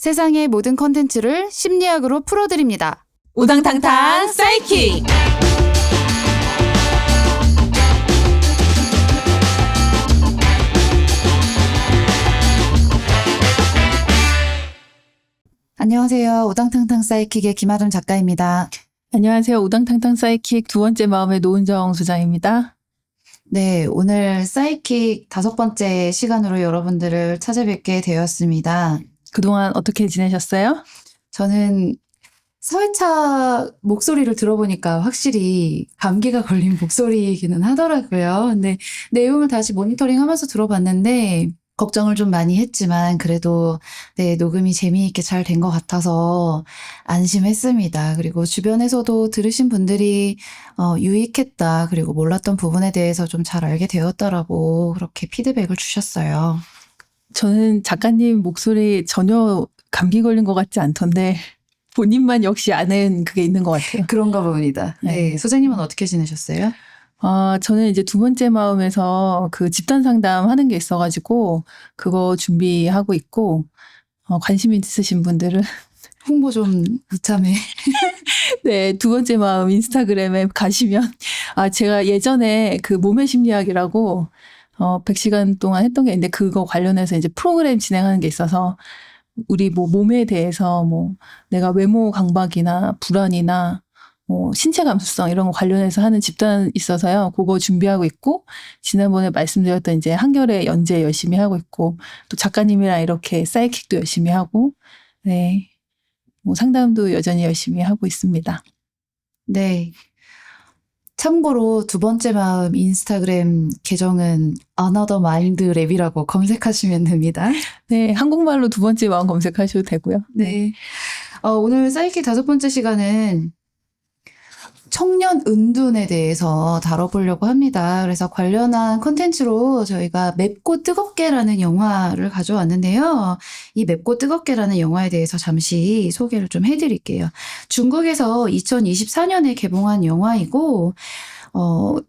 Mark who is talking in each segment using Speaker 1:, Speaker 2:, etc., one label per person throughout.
Speaker 1: 세상의 모든 컨텐츠를 심리학으로 풀어드립니다.
Speaker 2: 우당탕탕 사이킥!
Speaker 1: 안녕하세요. 우당탕탕 사이킥의 김아름 작가입니다.
Speaker 2: 안녕하세요. 우당탕탕 사이킥 두 번째 마음의 노은정 소장입니다.
Speaker 1: 네, 오늘 사이킥 5번째 시간으로 여러분들을 찾아뵙게 되었습니다.
Speaker 2: 그동안 어떻게 지내셨어요?
Speaker 1: 저는 사회차 목소리를 들어보니까 확실히 감기가 걸린 목소리이기는 하더라고요. 근데 내용을 다시 모니터링하면서 들어봤는데 걱정을 좀 많이 했지만 그래도 네, 녹음이 재미있게 잘 된 것 같아서 안심했습니다. 그리고 주변에서도 들으신 분들이 유익했다. 그리고 몰랐던 부분에 대해서 좀 잘 알게 되었다라고 그렇게 피드백을 주셨어요.
Speaker 2: 저는 작가님 목소리 전혀 감기 걸린 것 같지 않던데 본인만 역시 아는 그게 있는 것 같아요.
Speaker 1: 그런가 봅니다. 네, 소장님은 어떻게 지내셨어요?
Speaker 2: 저는 이제 두 번째 마음에서 그 집단 상담 하는 게 있어가지고 그거 준비하고 있고 관심 있으신 분들은
Speaker 1: 홍보 좀 이참에.
Speaker 2: 네, 두 번째 마음 인스타그램에 가시면 제가 예전에 그 몸의 심리학이라고 100시간 동안 했던 게 있는데 그거 관련해서 이제 프로그램 진행하는 게 있어서 우리 뭐 몸에 대해서 뭐 내가 외모 강박이나 불안이나 뭐 신체 감수성 이런 거 관련해서 하는 집단 있어서요. 그거 준비하고 있고 지난번에 말씀드렸던 이제 한겨레 연재 열심히 하고 있고 또 작가님이랑 이렇게 사이킥도 열심히 하고 네. 뭐 상담도 여전히 열심히 하고 있습니다.
Speaker 1: 네. 참고로 두 번째 마음 인스타그램 계정은 Another Mind Lab이라고 검색하시면 됩니다.
Speaker 2: 네, 한국말로 두 번째 마음 검색하셔도 되고요.
Speaker 1: 네. 오늘 사이킥 5번째 시간은 청년 은둔에 대해서 다뤄보려고 합니다. 그래서 관련한 콘텐츠로 저희가 맵고 뜨겁게라는 영화를 가져왔는데요. 이 맵고 뜨겁게라는 영화에 대해서 잠시 소개를 좀 해드릴게요. 중국에서 2024년에 개봉한 영화이고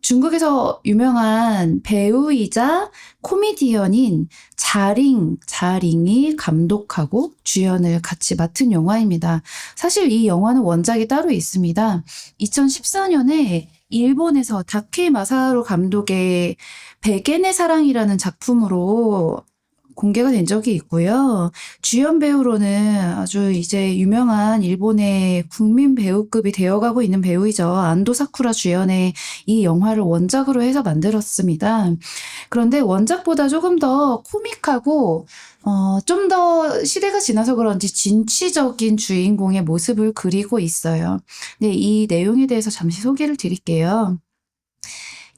Speaker 1: 중국에서 유명한 배우이자 코미디언인 자링이 감독하고 주연을 같이 맡은 영화입니다. 사실 이 영화는 원작이 따로 있습니다. 2014년에 일본에서 다케 마사하루 감독의 백엔의 사랑이라는 작품으로 공개가 된 적이 있고요. 주연 배우로는 아주 이제 유명한 일본의 국민 배우급이 되어가고 있는 배우이죠. 안도 사쿠라 주연의 이 영화를 원작으로 해서 만들었습니다. 그런데 원작보다 조금 더 코믹하고 좀 더 시대가 지나서 그런지 진취적인 주인공의 모습을 그리고 있어요. 네, 이 내용에 대해서 잠시 소개를 드릴게요.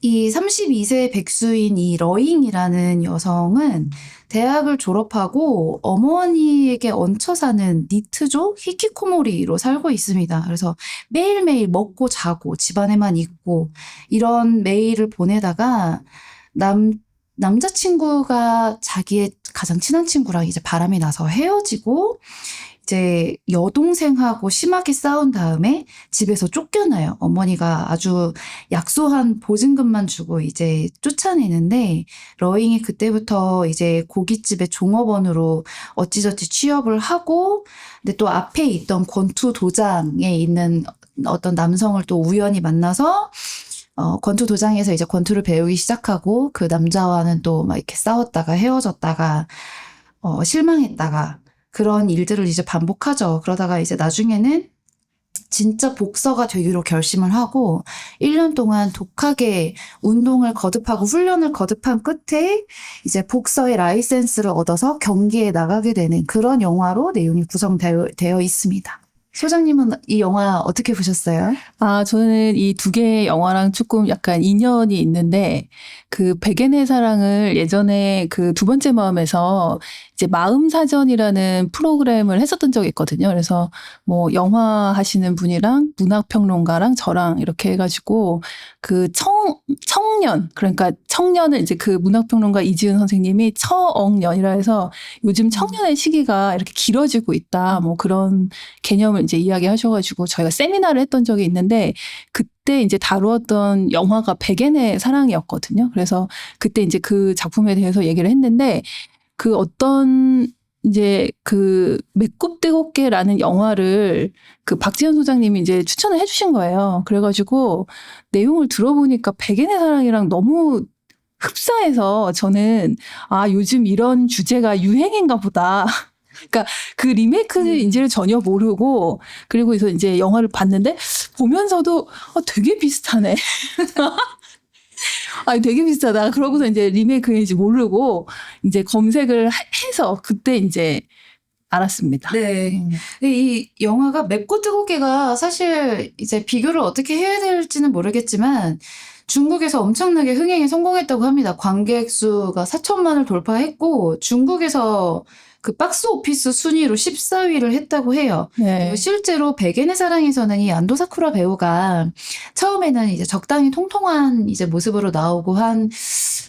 Speaker 1: 이 32세 백수인 이 러잉이라는 여성은 대학을 졸업하고 어머니에게 얹혀 사는 니트족 히키코모리로 살고 있습니다. 그래서 매일매일 먹고 자고 집안에만 있고 이런 매일을 보내다가 남자친구가 자기의 가장 친한 친구랑 이제 바람이 나서 헤어지고 이제 여동생하고 심하게 싸운 다음에 집에서 쫓겨나요. 어머니가 아주 약소한 보증금만 주고 이제 쫓아내는데 러잉이 그때부터 이제 고깃집의 종업원으로 어찌저찌 취업을 하고 근데 또 앞에 있던 권투 도장에 있는 어떤 남성을 또 우연히 만나서 권투 도장에서 이제 권투를 배우기 시작하고 그 남자와는 또 막 이렇게 싸웠다가 헤어졌다가 실망했다가 그런 일들을 이제 반복하죠. 그러다가 이제 나중에는 진짜 복서가 되기로 결심을 하고 1년 동안 독하게 운동을 거듭하고 훈련을 거듭한 끝에 이제 복서의 라이센스를 얻어서 경기에 나가게 되는 그런 영화로 내용이 구성되어 있습니다. 소장님은 이 영화 어떻게 보셨어요?
Speaker 2: 저는 이 두 개의 영화랑 조금 약간 인연이 있는데 그 백엔의 사랑을 예전에 그 두 번째 마음에서 이제 마음사전이라는 프로그램을 했었던 적이 있거든요. 그래서 뭐 영화 하시는 분이랑 문학평론가랑 저랑 이렇게 해가지고 그 청년 그러니까 청년을 이제 그 문학평론가 이지은 선생님이 처억년이라 해서 요즘 청년의 시기가 이렇게 길어지고 있다 뭐 그런 개념을 이제 이야기하셔가지고 저희가 세미나를 했던 적이 있는데 그때 이제 다루었던 영화가 백엔의 사랑이었거든요. 그래서 그때 이제 그 작품에 대해서 얘기를 했는데 그 어떤 이제 그 맵고 뜨겁게라는 영화를 그 박지현 소장님이 이제 추천을 해주신 거예요. 그래가지고 내용을 들어보니까 백엔의 사랑이랑 너무 흡사해서 저는 요즘 이런 주제가 유행인가 보다. 그러니까 그 리메이크인지를 전혀 모르고 그리고 그래서 이제 영화를 봤는데 보면서도 되게 비슷하네. 되게 비슷하다. 그러고서 이제 리메이크인지 모르고 이제 검색을 해서 그때 이제 알았습니다.
Speaker 1: 네. 이 영화가 맵고 뜨겁게가 사실 이제 비교를 어떻게 해야 될지는 모르겠지만 중국에서 엄청나게 흥행에 성공했다고 합니다. 관객 수가 4천만을 돌파했고 중국에서 그 박스 오피스 순위로 14위를 했다고 해요.
Speaker 2: 네.
Speaker 1: 그리고 실제로 백엔의 사랑에서는 이 안도 사쿠라 배우가 처음에는 이제 적당히 통통한 이제 모습으로 나오고 한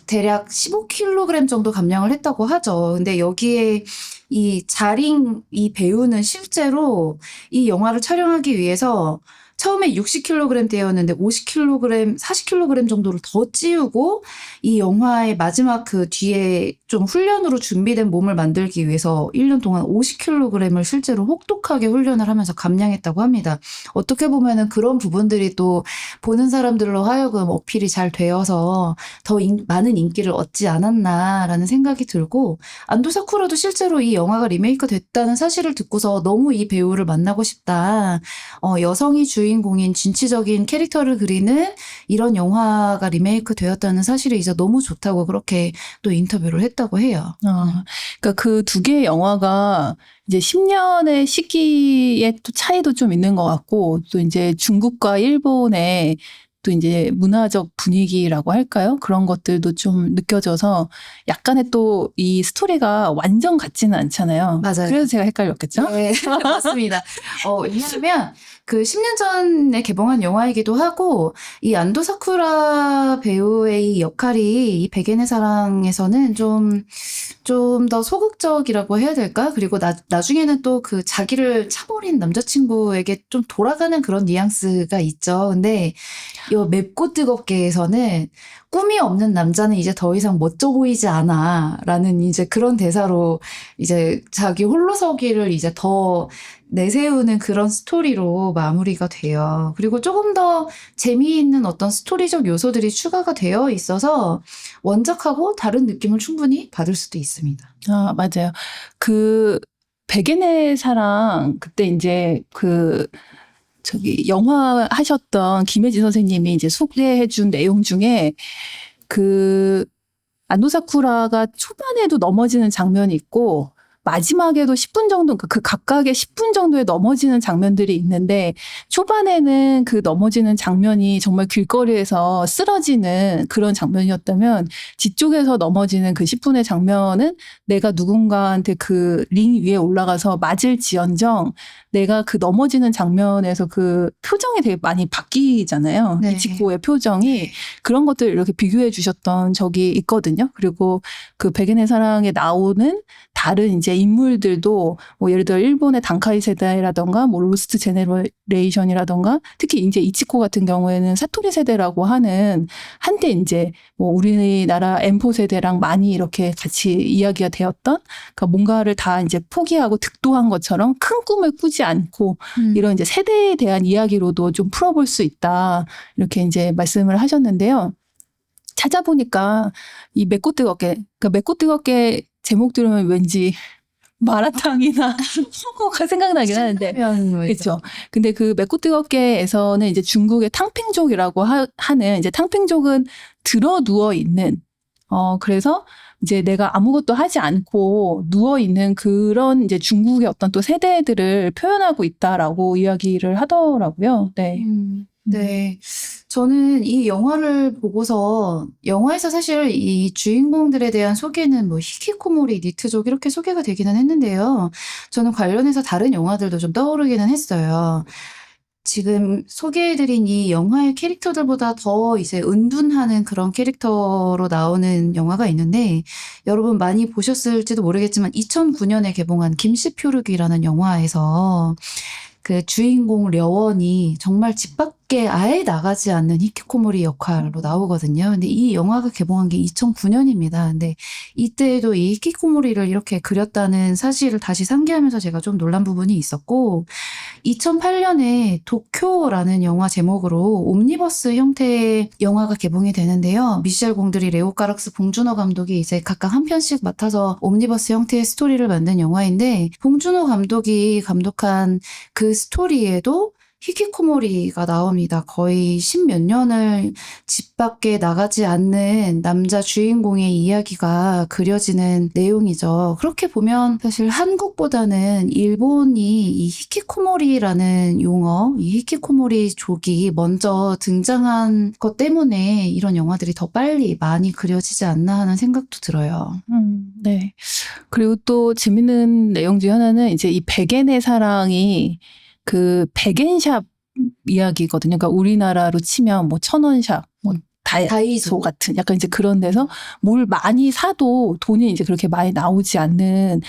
Speaker 1: 대략 15kg 정도 감량을 했다고 하죠. 근데 여기에 이 자링 이 배우는 실제로 이 영화를 촬영하기 위해서 처음에 60kg대였는데 50kg, 40kg 정도를 더 찌우고 이 영화의 마지막 그 뒤에 좀 훈련으로 준비된 몸을 만들기 위해서 1년 동안 50kg을 실제로 혹독하게 훈련을 하면서 감량했다고 합니다. 어떻게 보면은 그런 부분들이 또 보는 사람들로 하여금 어필이 잘 되어서 더 많은 인기를 얻지 않았나라는 생각이 들고 안도 사쿠라도 실제로 이 영화가 리메이크 됐다는 사실을 듣고서 너무 이 배우를 만나고 싶다. 여성이 주인공인 진취적인 캐릭터를 그리는 이런 영화가 리메이크 되었다는 사실이 이제 너무 좋다고 그렇게 또 인터뷰를 했다고 해요.
Speaker 2: 그러니까 그 두 개의 영화가 이제 10년의 시기의 또 차이도 좀 있는 것 같고 또 이제 중국과 일본의 또 이제 문화적 분위기라고 할까요? 그런 것들도 좀 느껴져서 약간의 또 이 스토리가 완전 같지는 않잖아요.
Speaker 1: 맞아요.
Speaker 2: 그래서 제가 헷갈렸겠죠?
Speaker 1: 네, 맞습니다. 왜냐하면 그 10년 전에 개봉한 영화이기도 하고 이 안도 사쿠라 배우의 이 역할이 이 백엔의 사랑에서는 좀 더 소극적이라고 해야 될까? 그리고 나중에는 또 그 자기를 차버린 남자친구에게 좀 돌아가는 그런 뉘앙스가 있죠. 근데 이 맵고 뜨겁게에서는 꿈이 없는 남자는 이제 더 이상 멋져 보이지 않아 라는 이제 그런 대사로 이제 자기 홀로서기를 이제 더 내세우는 그런 스토리로 마무리가 돼요. 그리고 조금 더 재미있는 어떤 스토리적 요소들이 추가가 되어 있어서 원작하고 다른 느낌을 충분히 받을 수도 있습니다.
Speaker 2: 맞아요. 그 백엔의 사랑 그때 이제 영화 하셨던 김혜지 선생님이 이제 소개해준 내용 중에 그 안도 사쿠라가 초반에도 넘어지는 장면이 있고 마지막에도 10분 정도 그 각각의 10분 정도에 넘어지는 장면들이 있는데 초반에는 그 넘어지는 장면이 정말 길거리에서 쓰러지는 그런 장면이었다면 뒤쪽에서 넘어지는 그 10분의 장면은 내가 누군가한테 그 링 위에 올라가서 맞을지언정 내가 그 넘어지는 장면에서 그 표정이 되게 많이 바뀌잖아요.
Speaker 1: 네.
Speaker 2: 이치코의 표정이 그런 것들을 이렇게 비교해 주셨던 적이 있거든요. 그리고 그 백엔의 사랑에 나오는 다른 이제 인물들도 뭐 예를 들어 일본의 단카이 세대라던가 뭐 로스트 제네레이션이라던가 특히 이제 이치코 같은 경우에는 사토리 세대라고 하는 한때 이제 뭐 우리나라 M4 세대랑 많이 이렇게 같이 이야기가 되었던 그러니까 뭔가를 다 이제 포기하고 득도한 것처럼 큰 꿈을 꾸지 않고 이런 이제 세대에 대한 이야기로도 좀 풀어볼 수 있다 이렇게 이제 말씀을 하셨는데요. 찾아보니까 이 맵고 뜨겁게 그러니까 맵고 뜨겁게 제목 들으면 왠지 마라탕이나 홍어가 생각나긴 하는데 그렇죠. 근데 그 맵고 뜨겁게에서는 이제 중국의 탕핑족이라고 하는 이제 탕핑족은 들어 누워 있는 그래서 이제 내가 아무것도 하지 않고 누워 있는 그런 이제 중국의 어떤 또 세대들을 표현하고 있다라고 이야기를 하더라고요. 네.
Speaker 1: 네. 저는 이 영화를 보고서 영화에서 사실 이 주인공들에 대한 소개는 뭐 히키코모리, 니트족 이렇게 소개가 되기는 했는데요. 저는 관련해서 다른 영화들도 좀 떠오르기는 했어요. 지금 소개해드린 이 영화의 캐릭터들보다 더 이제 은둔하는 그런 캐릭터로 나오는 영화가 있는데 여러분 많이 보셨을지도 모르겠지만 2009년에 개봉한 김씨 표류기라는 영화에서 그 주인공 려원이 정말 집 밖에 아예 나가지 않는 히키코모리 역할로 나오거든요. 근데 이 영화가 개봉한 게 2009년입니다. 근데 이때에도 이 히키코모리를 이렇게 그렸다는 사실을 다시 상기하면서 제가 좀 놀란 부분이 있었고, 2008년에 도쿄라는 영화 제목으로 옴니버스 형태의 영화가 개봉이 되는데요. 미셸 공드리, 레오 까락스, 봉준호 감독이 이제 각각 한 편씩 맡아서 옴니버스 형태의 스토리를 만든 영화인데, 봉준호 감독이 감독한 그 스토리에도 히키코모리가 나옵니다. 거의 10몇 년을 집 밖에 나가지 않는 남자 주인공의 이야기가 그려지는 내용이죠. 그렇게 보면 사실 한국보다는 일본이 이 히키코모리라는 용어, 이 히키코모리족이 먼저 등장한 것 때문에 이런 영화들이 더 빨리 많이 그려지지 않나 하는 생각도 들어요.
Speaker 2: 네. 그리고 또 재밌는 내용 중에 하나는 이제 이 백엔의 사랑이 그 백엔샵 이야기거든요. 그러니까 우리나라로 치면 뭐 천원샵, 뭐 다이소 같은 약간 이제 그런 데서 뭘 많이 사도 돈이 이제 그렇게 많이 나오지 않는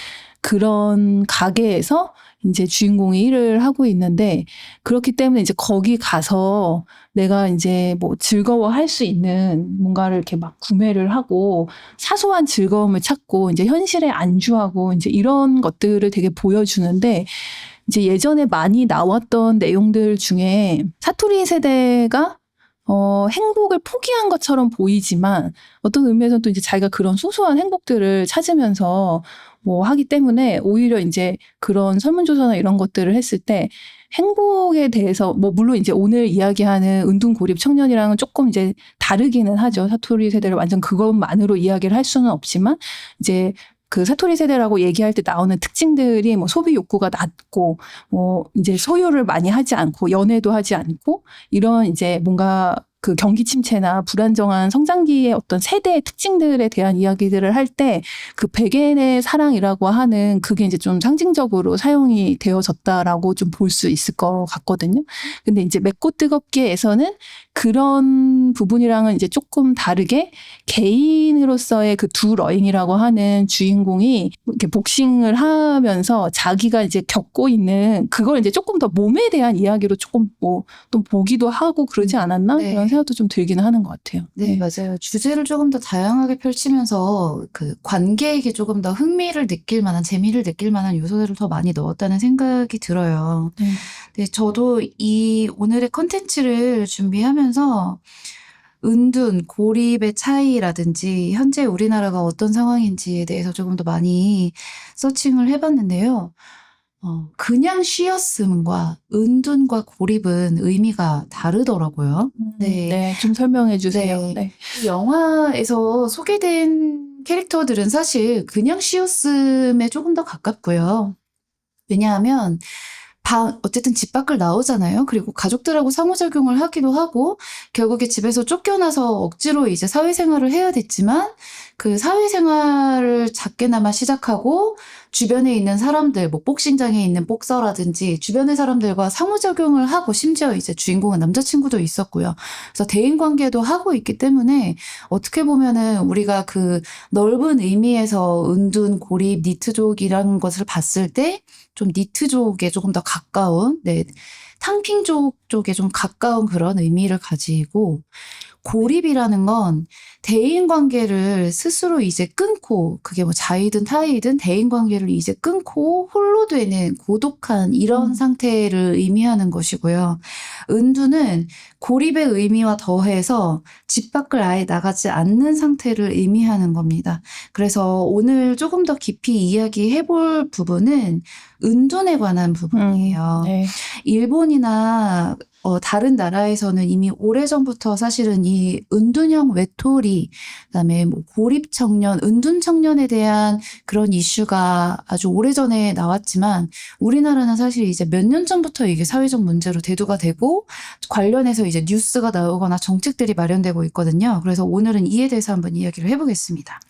Speaker 2: 그런 가게에서 이제 주인공이 일을 하고 있는데, 그렇기 때문에 이제 거기 가서 내가 이제 뭐 즐거워할 수 있는 뭔가를 이렇게 막 구매를 하고 사소한 즐거움을 찾고 이제 현실에 안주하고 이제 이런 것들을 되게 보여주는데, 이제 예전에 많이 나왔던 내용들 중에 사토리 세대가 행복을 포기한 것처럼 보이지만 어떤 의미에서는 또 이제 자기가 그런 소소한 행복들을 찾으면서 뭐 하기 때문에 오히려 이제 그런 설문조사나 이런 것들을 했을 때 행복에 대해서 뭐 물론 이제 오늘 이야기하는 은둔고립 청년이랑은 조금 이제 다르기는 하죠. 사토리 세대를 완전 그것만으로 이야기를 할 수는 없지만 이제 그 사토리 세대라고 얘기할 때 나오는 특징들이 뭐 소비 욕구가 낮고 뭐 이제 소유를 많이 하지 않고 연애도 하지 않고 이런 이제 뭔가 그 경기 침체나 불안정한 성장기의 어떤 세대의 특징들에 대한 이야기들을 할 때 그 백엔의 사랑이라고 하는 그게 이제 좀 상징적으로 사용이 되어졌다라고 좀 볼 수 있을 것 같거든요. 근데 이제 맵고 뜨겁게에서는 그런 부분이랑은 이제 조금 다르게 개인으로서의 그 두 러잉이라고 하는 주인공이 이렇게 복싱을 하면서 자기가 이제 겪고 있는 그걸 이제 조금 더 몸에 대한 이야기로 조금 뭐 또 보기도 하고 그러지 않았나?
Speaker 1: 네.
Speaker 2: 그런 생각도 좀 들기는 하는 것 같아요.
Speaker 1: 네, 맞아요. 주제를 조금 더 다양하게 펼치면서 그 관객에게 조금 더 흥미를 느낄 만한, 재미를 느낄 만한 요소들을 더 많이 넣었다는 생각이 들어요.
Speaker 2: 네.
Speaker 1: 네, 저도 이 오늘의 컨텐츠를 준비하면서 은둔, 고립의 차이라든지 현재 우리나라가 어떤 상황인지에 대해서 조금 더 많이 서칭을 해봤는데요. 그냥 쉬었음과 은둔과 고립은 의미가 다르더라고요.
Speaker 2: 네, 좀 설명해 주세요.
Speaker 1: 네.
Speaker 2: 네.
Speaker 1: 이 영화에서 소개된 캐릭터들은 사실 그냥 쉬었음에 조금 더 가깝고요. 왜냐하면 어쨌든 집 밖을 나오잖아요. 그리고 가족들하고 상호작용을 하기도 하고 결국에 집에서 쫓겨나서 억지로 이제 사회생활을 해야 됐지만 그 사회생활을 작게나마 시작하고 주변에 있는 사람들, 뭐 복싱장에 있는 복서라든지 주변의 사람들과 상호작용을 하고 심지어 이제 주인공은 남자친구도 있었고요. 그래서 대인관계도 하고 있기 때문에 어떻게 보면은 우리가 그 넓은 의미에서 은둔, 고립, 니트족이라는 것을 봤을 때 좀 니트족에 조금 더 가까운, 네, 탕핑족 쪽에 좀 가까운 그런 의미를 가지고, 고립이라는 건 대인관계를 스스로 이제 끊고, 그게 뭐 자이든 타이든 대인관계를 이제 끊고 홀로 되는 고독한 이런 상태를 의미하는 것이고요. 은둔은 고립의 의미와 더해서 집 밖을 아예 나가지 않는 상태를 의미하는 겁니다. 그래서 오늘 조금 더 깊이 이야기해 볼 부분은 은둔에 관한 부분이에요.
Speaker 2: 네.
Speaker 1: 일본이나 다른 나라에서는 이미 오래전부터 사실은 이 은둔형 외톨이, 그다음에 뭐 고립 청년, 은둔 청년에 대한 그런 이슈가 아주 오래전에 나왔지만 우리나라는 사실 이제 몇 년 전부터 이게 사회적 문제로 대두가 되고 관련해서 이제 뉴스가 나오거나 정책들이 마련되고 있거든요. 그래서 오늘은 이에 대해서 한번 이야기를 해보겠습니다.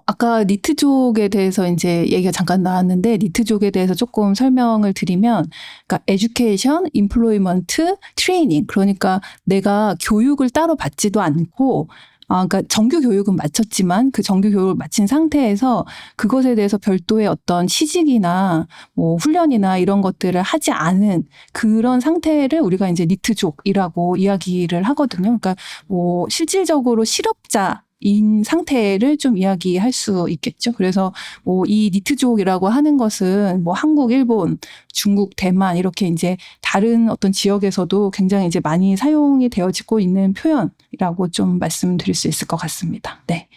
Speaker 2: 아까 니트족에 대해서 이제 얘기가 잠깐 나왔는데 니트족에 대해서 조금 설명을 드리면, 그러니까 에듀케이션, 임플로이먼트, 트레이닝, 그러니까 내가 교육을 따로 받지도 않고 그러니까 정규 교육은 마쳤지만 그 정규 교육을 마친 상태에서 그것에 대해서 별도의 어떤 취직이나 뭐 훈련이나 이런 것들을 하지 않은 그런 상태를 우리가 이제 니트족이라고 이야기를 하거든요. 그러니까 뭐 실질적으로 실업자인 상태를 좀 이야기할 수 있겠죠. 그래서 뭐 이 니트족이라고 하는 것은 뭐 한국, 일본, 중국, 대만 이렇게 이제 다른 어떤 지역에서도 굉장히 이제 많이 사용이 되어지고 있는 표현이라고 좀 말씀드릴 수 있을 것 같습니다. 네.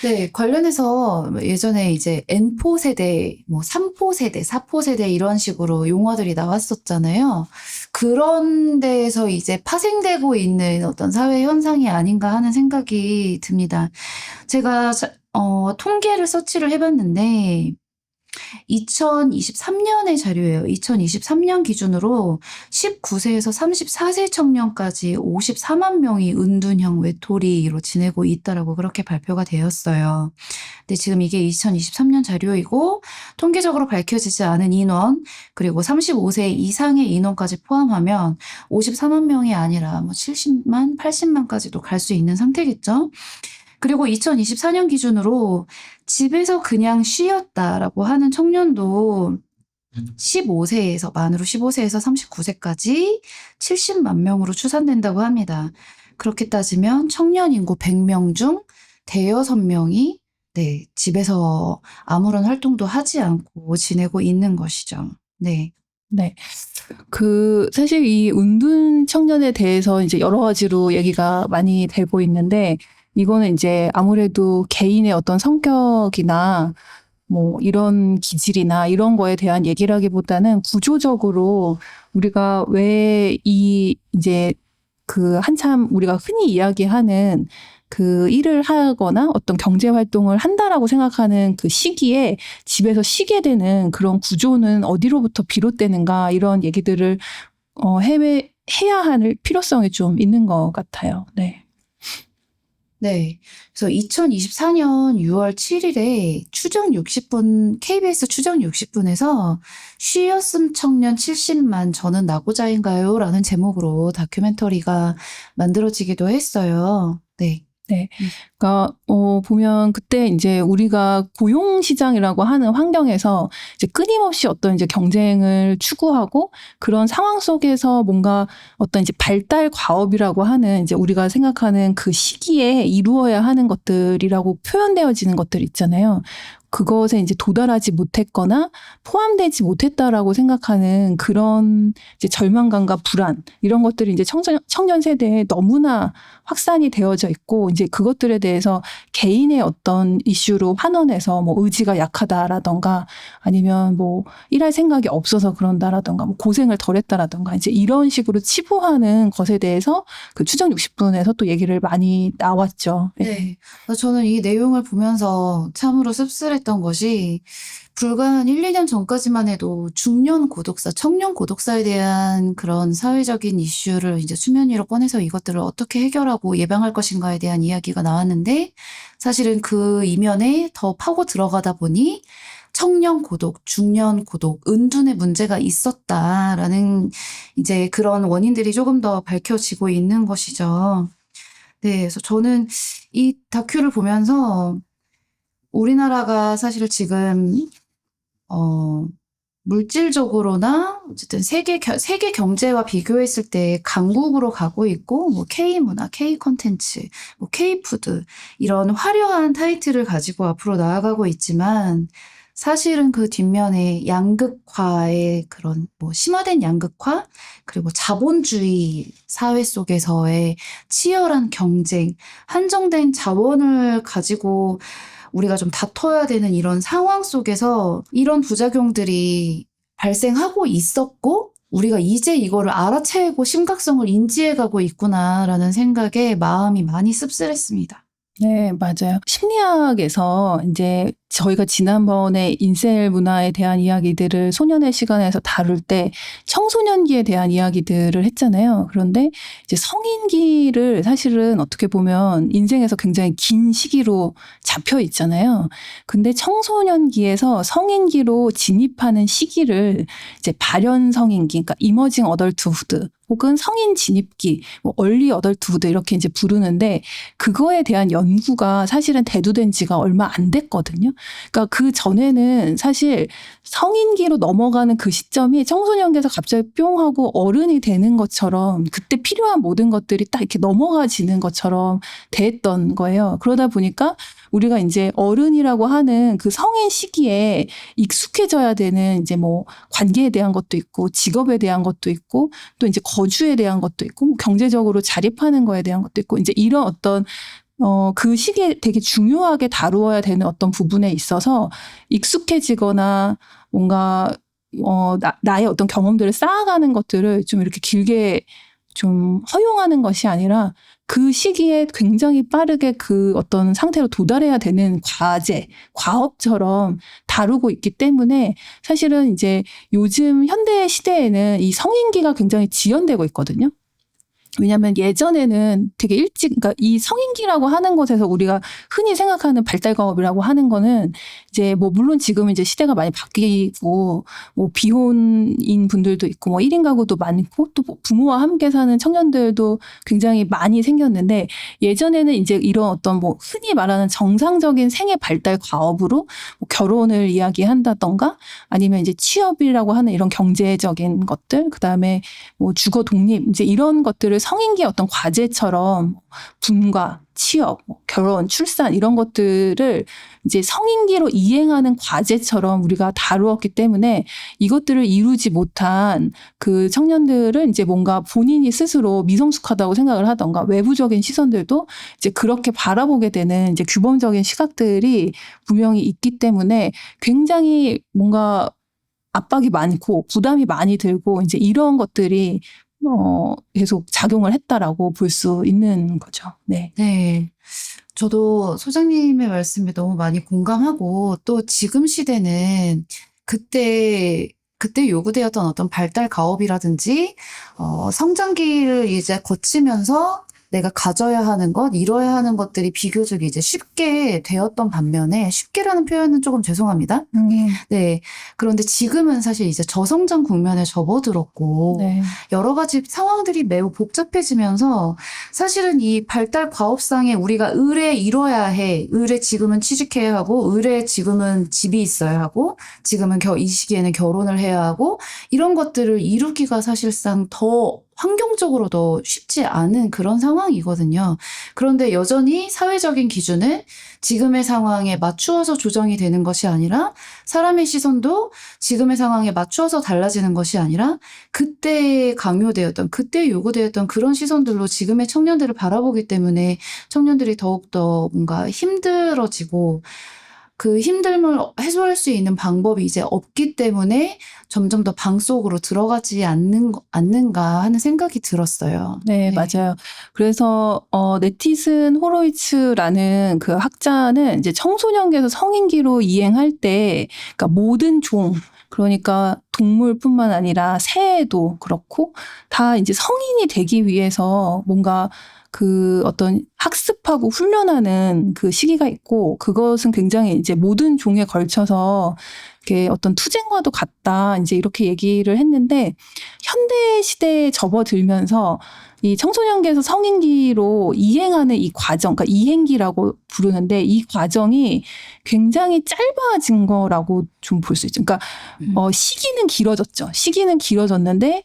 Speaker 1: 네, 관련해서 예전에 이제 N포 세대, 뭐 3포 세대, 4포 세대 이런 식으로 용어들이 나왔었잖아요. 그런 데에서 이제 파생되고 있는 어떤 사회 현상이 아닌가 하는 생각이 듭니다. 제가 통계를 서치를 해봤는데 2023년의 자료예요. 2023년 기준으로 19세에서 34세 청년까지 54만 명이 은둔형 외톨이로 지내고 있다라고 그렇게 발표가 되었어요. 근데 지금 이게 2023년 자료이고 통계적으로 밝혀지지 않은 인원 그리고 35세 이상의 인원까지 포함하면 54만 명이 아니라 뭐 70만, 80만까지도 갈 수 있는 상태겠죠. 그리고 2024년 기준으로 집에서 그냥 쉬었다라고 하는 청년도 15세에서 만으로 15세에서 39세까지 70만 명으로 추산된다고 합니다. 그렇게 따지면 청년 인구 100명 중 대여섯 명이 네, 집에서 아무런 활동도 하지 않고 지내고 있는 것이죠. 네.
Speaker 2: 네. 사실 이 은둔 청년에 대해서 이제 여러 가지로 얘기가 많이 되고 있는데, 이거는 이제 아무래도 개인의 어떤 성격이나 뭐 이런 기질이나 이런 거에 대한 얘기라기보다는 구조적으로 우리가 왜 이제 한참 우리가 흔히 이야기하는 그 일을 하거나 어떤 경제 활동을 한다라고 생각하는 그 시기에 집에서 쉬게 되는 그런 구조는 어디로부터 비롯되는가 이런 얘기들을 해야 할 필요성이 좀 있는 것 같아요. 네.
Speaker 1: 네. 그래서 2024년 6월 7일에 추정 60분, KBS 추정 60분에서 쉬었음 청년 70만 저는 낙오자인가요? 라는 제목으로 다큐멘터리가 만들어지기도 했어요. 네.
Speaker 2: 네. 그러니까 보면 그때 이제 우리가 고용 시장이라고 하는 환경에서 이제 끊임없이 어떤 이제 경쟁을 추구하고 그런 상황 속에서 뭔가 어떤 이제 발달 과업이라고 하는 이제 우리가 생각하는 그 시기에 이루어야 하는 것들이라고 표현되어지는 것들 있잖아요. 그것에 이제 도달하지 못했거나 포함되지 못했다라고 생각하는 그런 이제 절망감과 불안 이런 것들이 이제 청년 세대에 너무나 확산이 되어져 있고 이제 그것들에 대해서 개인의 어떤 이슈로 환원해서 뭐 의지가 약하다라던가 아니면 뭐 일할 생각이 없어서 그런다라던가 뭐 고생을 덜 했다라던가 이제 이런 식으로 치부하는 것에 대해서 그 추정 60분에서 또 얘기를 많이 나왔죠.
Speaker 1: 네. 저는 이 내용을 보면서 참으로 씁쓸했던 것이 불과 한 1, 2년 전까지만 해도 중년 고독사, 청년 고독사에 대한 그런 사회적인 이슈를 이제 수면 위로 꺼내서 이것들을 어떻게 해결하고 예방할 것인가에 대한 이야기가 나왔는데 사실은 그 이면에 더 파고 들어가다 보니 청년 고독, 중년 고독, 은둔의 문제가 있었다라는 이제 그런 원인들이 조금 더 밝혀지고 있는 것이죠. 네, 그래서 저는 이 다큐를 보면서 우리나라가 사실 지금 물질적으로나 어쨌든 세계 경제와 비교했을 때 강국으로 가고 있고 뭐 K문화, K콘텐츠, 뭐 K푸드 이런 화려한 타이틀을 가지고 앞으로 나아가고 있지만 사실은 그 뒷면에 양극화의 그런 뭐 심화된 양극화 그리고 자본주의 사회 속에서의 치열한 경쟁, 한정된 자원을 가지고 우리가 좀 다퉈야 되는 이런 상황 속에서 이런 부작용들이 발생하고 있었고 우리가 이제 이거를 알아채고 심각성을 인지해가고 있구나라는 생각에 마음이 많이 씁쓸했습니다.
Speaker 2: 네, 맞아요. 심리학에서 이제 저희가 지난번에 인셀 문화에 대한 이야기들을 소년의 시간에서 다룰 때 청소년기에 대한 이야기들을 했잖아요. 그런데 이제 성인기를 사실은 어떻게 보면 인생에서 굉장히 긴 시기로 잡혀 있잖아요. 근데 청소년기에서 성인기로 진입하는 시기를 이제 발현 성인기, 그러니까 이머징 어덜트후드 혹은 성인 진입기, 뭐 얼리 어덜트후드 이렇게 이제 부르는데 그거에 대한 연구가 사실은 대두된 지가 얼마 안 됐거든요. 그러니까 그 전에는 사실 성인기로 넘어가는 그 시점이 청소년기에서 갑자기 뿅 하고 어른이 되는 것처럼 그때 필요한 모든 것들이 딱 이렇게 넘어가지는 것처럼 됐던 거예요. 그러다 보니까 우리가 이제 어른이라고 하는 그 성인 시기에 익숙해져야 되는 이제 뭐 관계에 대한 것도 있고 직업에 대한 것도 있고 또 이제 거주에 대한 것도 있고 뭐 경제적으로 자립하는 거에 대한 것도 있고 이제 이런 어떤 그 시기에 되게 중요하게 다루어야 되는 어떤 부분에 있어서 익숙해지거나 뭔가 나의 어떤 경험들을 쌓아가는 것들을 좀 이렇게 길게 좀 허용하는 것이 아니라 그 시기에 굉장히 빠르게 그 어떤 상태로 도달해야 되는 과제, 과업처럼 다루고 있기 때문에 사실은 이제 요즘 현대 시대에는 이 성인기가 굉장히 지연되고 있거든요. 왜냐하면 예전에는 되게 일찍, 그러니까 이 성인기라고 하는 것에서 우리가 흔히 생각하는 발달과업이라고 하는 거는 이제 뭐 물론 지금은 이제 시대가 많이 바뀌고 뭐 비혼인 분들도 있고 뭐 1인 가구도 많고 또 부모와 함께 사는 청년들도 굉장히 많이 생겼는데 예전에는 이제 이런 어떤 뭐 흔히 말하는 정상적인 생애 발달 과업으로 뭐 결혼을 이야기한다던가 아니면 이제 취업이라고 하는 이런 경제적인 것들 그다음에 뭐 주거 독립 이제 이런 것들을 성인기의 어떤 과제처럼 분가, 취업, 결혼, 출산 이런 것들을 이제 성인기로 이행하는 과제처럼 우리가 다루었기 때문에 이것들을 이루지 못한 그 청년들은 이제 뭔가 본인이 스스로 미성숙하다고 생각을 하던가 외부적인 시선들도 이제 그렇게 바라보게 되는 이제 규범적인 시각들이 분명히 있기 때문에 굉장히 뭔가 압박이 많고 부담이 많이 들고 이제 이런 것들이 계속 작용을 했다라고 볼 수 있는 거죠. 네.
Speaker 1: 네. 저도 소장님의 말씀에 너무 많이 공감하고 또 지금 시대는 그때 요구되었던 어떤 발달 가업이라든지 성장기를 이제 거치면서 내가 가져야 하는 것, 이뤄야 하는 것들이 비교적 이제 쉽게 되었던 반면에 쉽게라는 표현은 조금 죄송합니다. 네. 그런데 지금은 사실 이제 저성장 국면에 접어들었고
Speaker 2: 네.
Speaker 1: 여러 가지 상황들이 매우 복잡해지면서 사실은 이 발달 과업상에 우리가 의뢰 이뤄야 해. 의뢰 지금은 취직해야 하고 의뢰 지금은 집이 있어야 하고 지금은 이 시기에는 결혼을 해야 하고 이런 것들을 이루기가 사실상 더 환경적으로도 쉽지 않은 그런 상황이거든요. 그런데 여전히 사회적인 기준은 지금의 상황에 맞추어서 조정이 되는 것이 아니라 사람의 시선도 지금의 상황에 맞추어서 달라지는 것이 아니라 그때 강요되었던, 그때 요구되었던 그런 시선들로 지금의 청년들을 바라보기 때문에 청년들이 더욱더 뭔가 힘들어지고 그 힘듦을 해소할 수 있는 방법이 이제 없기 때문에 점점 더 방 속으로 들어가지 않는가 하는 생각이 들었어요.
Speaker 2: 네, 맞아요. 그래서 네티슨 호로이츠라는 그 학자는 이제 청소년기에서 성인기로 이행할 때 그러니까 모든 그러니까 동물뿐만 아니라 새도 그렇고 다 이제 성인이 되기 위해서 뭔가 그 어떤 학습하고 훈련하는 그 시기가 있고 그것은 굉장히 이제 모든 종에 걸쳐서 이렇게 어떤 투쟁과도 같다 이제 이렇게 얘기를 했는데 현대 시대에 접어들면서 이 청소년기에서 성인기로 이행하는 이 과정, 그러니까 이행기라고 부르는데 이 과정이 굉장히 짧아진 거라고 좀 볼 수 있죠. 그러니까 시기는 길어졌죠. 시기는 길어졌는데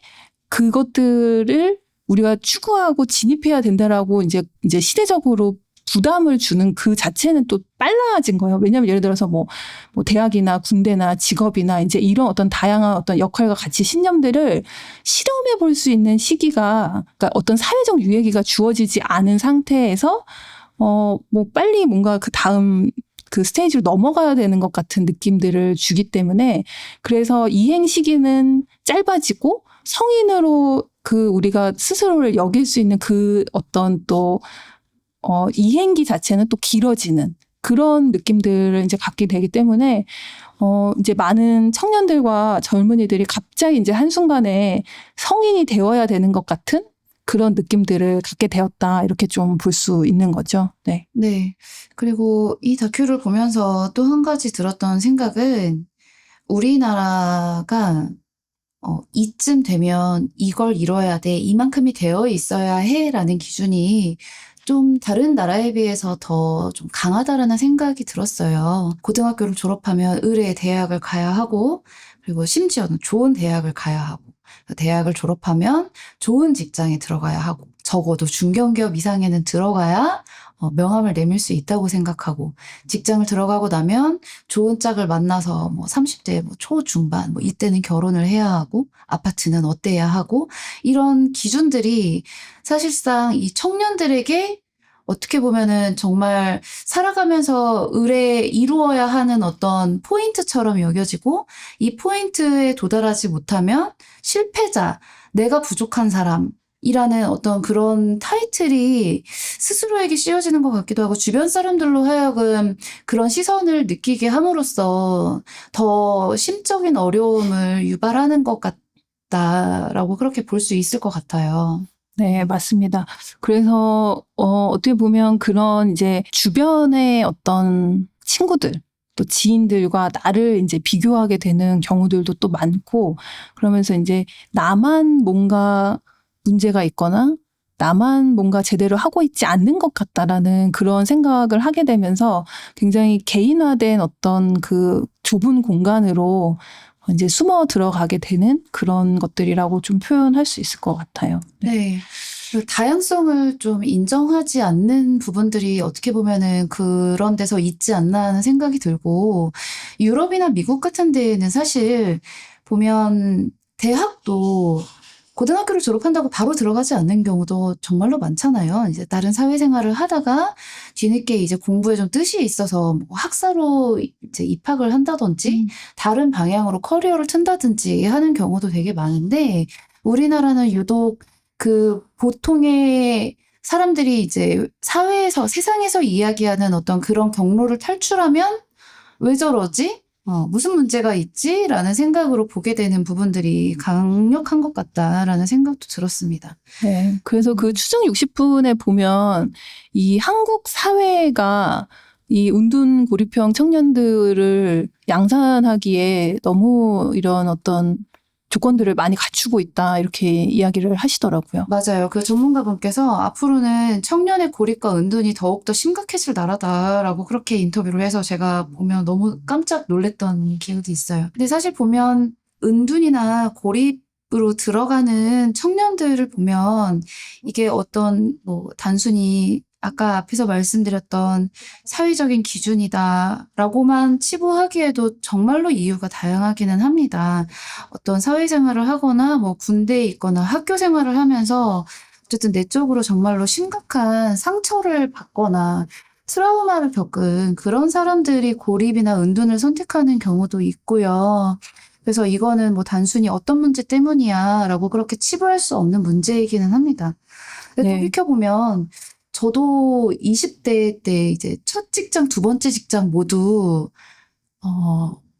Speaker 2: 그것들을 우리가 추구하고 진입해야 된다라고 이제 시대적으로 부담을 주는 그 자체는 또 빨라진 거예요. 왜냐하면 예를 들어서 뭐 대학이나 군대나 직업이나 이제 이런 어떤 다양한 어떤 역할과 가치 신념들을 실험해 볼 수 있는 시기가 그러니까 어떤 사회적 유예기가 주어지지 않은 상태에서 뭐 빨리 뭔가 그 다음 그 스테이지로 넘어가야 되는 것 같은 느낌들을 주기 때문에 그래서 이행 시기는 짧아지고 성인으로 그 우리가 스스로를 여길 수 있는 그 어떤 또 이행기 자체는 또 길어지는 그런 느낌들을 이제 갖게 되기 때문에 이제 많은 청년들과 젊은이들이 갑자기 이제 한순간에 성인이 되어야 되는 것 같은 그런 느낌들을 갖게 되었다 이렇게 좀 볼 수 있는 거죠. 네.
Speaker 1: 네. 그리고 이 다큐를 보면서 또 한 가지 들었던 생각은 우리나라가 이쯤 되면 이걸 이뤄야 돼, 이만큼이 되어 있어야 해라는 기준이 좀 다른 나라에 비해서 더 좀 강하다라는 생각이 들었어요. 고등학교를 졸업하면 의뢰의 대학을 가야 하고, 그리고 심지어는 좋은 대학을 가야 하고, 대학을 졸업하면 좋은 직장에 들어가야 하고, 적어도 중견기업 이상에는 들어가야 명함을 내밀 수 있다고 생각하고, 직장을 들어가고 나면 좋은 짝을 만나서 뭐 30대 뭐 초중반 뭐 이때는 결혼을 해야 하고, 아파트는 어때야 하고, 이런 기준들이 사실상 이 청년들에게 어떻게 보면은 정말 살아가면서 이루어야 하는 어떤 포인트처럼 여겨지고, 이 포인트에 도달하지 못하면 실패자, 내가 부족한 사람이라는 어떤 그런 타이틀이 스스로에게 씌워지는 것 같기도 하고, 주변 사람들로 하여금 그런 시선을 느끼게 함으로써 더 심적인 어려움을 유발하는 것 같다라고 그렇게 볼 수 있을 것 같아요.
Speaker 2: 네, 맞습니다. 그래서 어떻게 보면 그런 이제 주변의 어떤 친구들 또 지인들과 나를 이제 비교하게 되는 경우들도 또 많고, 그러면서 이제 나만 뭔가 문제가 있거나 나만 뭔가 제대로 하고 있지 않는 것 같다라는 그런 생각을 하게 되면서 굉장히 개인화된 어떤 그 좁은 공간으로 이제 숨어 들어가게 되는 그런 것들이라고 좀 표현할 수 있을 것 같아요.
Speaker 1: 네. 그 다양성을 좀 인정하지 않는 부분들이 어떻게 보면은 그런 데서 있지 않나 하는 생각이 들고, 유럽이나 미국 같은 데에는 사실 보면 대학도 고등학교를 졸업한다고 바로 들어가지 않는 경우도 정말로 많잖아요. 이제 다른 사회생활을 하다가 뒤늦게 이제 공부에 좀 뜻이 있어서 뭐 학사로 이제 입학을 한다든지 다른 방향으로 커리어를 튼다든지 하는 경우도 되게 많은데, 우리나라는 유독 그 보통의 사람들이 이제 사회에서, 세상에서 이야기하는 어떤 그런 경로를 탈출하면 왜 저러지? 무슨 문제가 있지? 라는 생각으로 보게 되는 부분들이 강력한 것 같다라는 생각도 들었습니다.
Speaker 2: 네. 그래서 그 추정 60분에 보면 이 한국 사회가 이 운둔 고립형 청년들을 양산하기에 너무 이런 어떤 조건들을 많이 갖추고 있다, 이렇게 이야기를 하시더라고요.
Speaker 1: 맞아요. 그 전문가분께서 앞으로는 청년의 고립과 은둔이 더욱더 심각해질 나라다라고 그렇게 인터뷰를 해서 제가 보면 너무 깜짝 놀랐던 기억이 있어요. 근데 사실 보면 은둔이나 고립으로 들어가는 청년들을 보면 이게 어떤 뭐 단순히 아까 앞에서 말씀드렸던 사회적인 기준이다라고만 치부하기에도 정말로 이유가 다양하기는 합니다. 어떤 사회생활을 하거나 뭐 군대에 있거나 학교 생활을 하면서 어쨌든 내적으로 정말로 심각한 상처를 받거나 트라우마를 겪은 그런 사람들이 고립이나 은둔을 선택하는 경우도 있고요. 그래서 이거는 뭐 단순히 어떤 문제 때문이야라고 그렇게 치부할 수 없는 문제이기는 합니다. 근데
Speaker 2: 네.
Speaker 1: 돌이켜보면 저도 20대 때 이제 첫 직장, 두 번째 직장 모두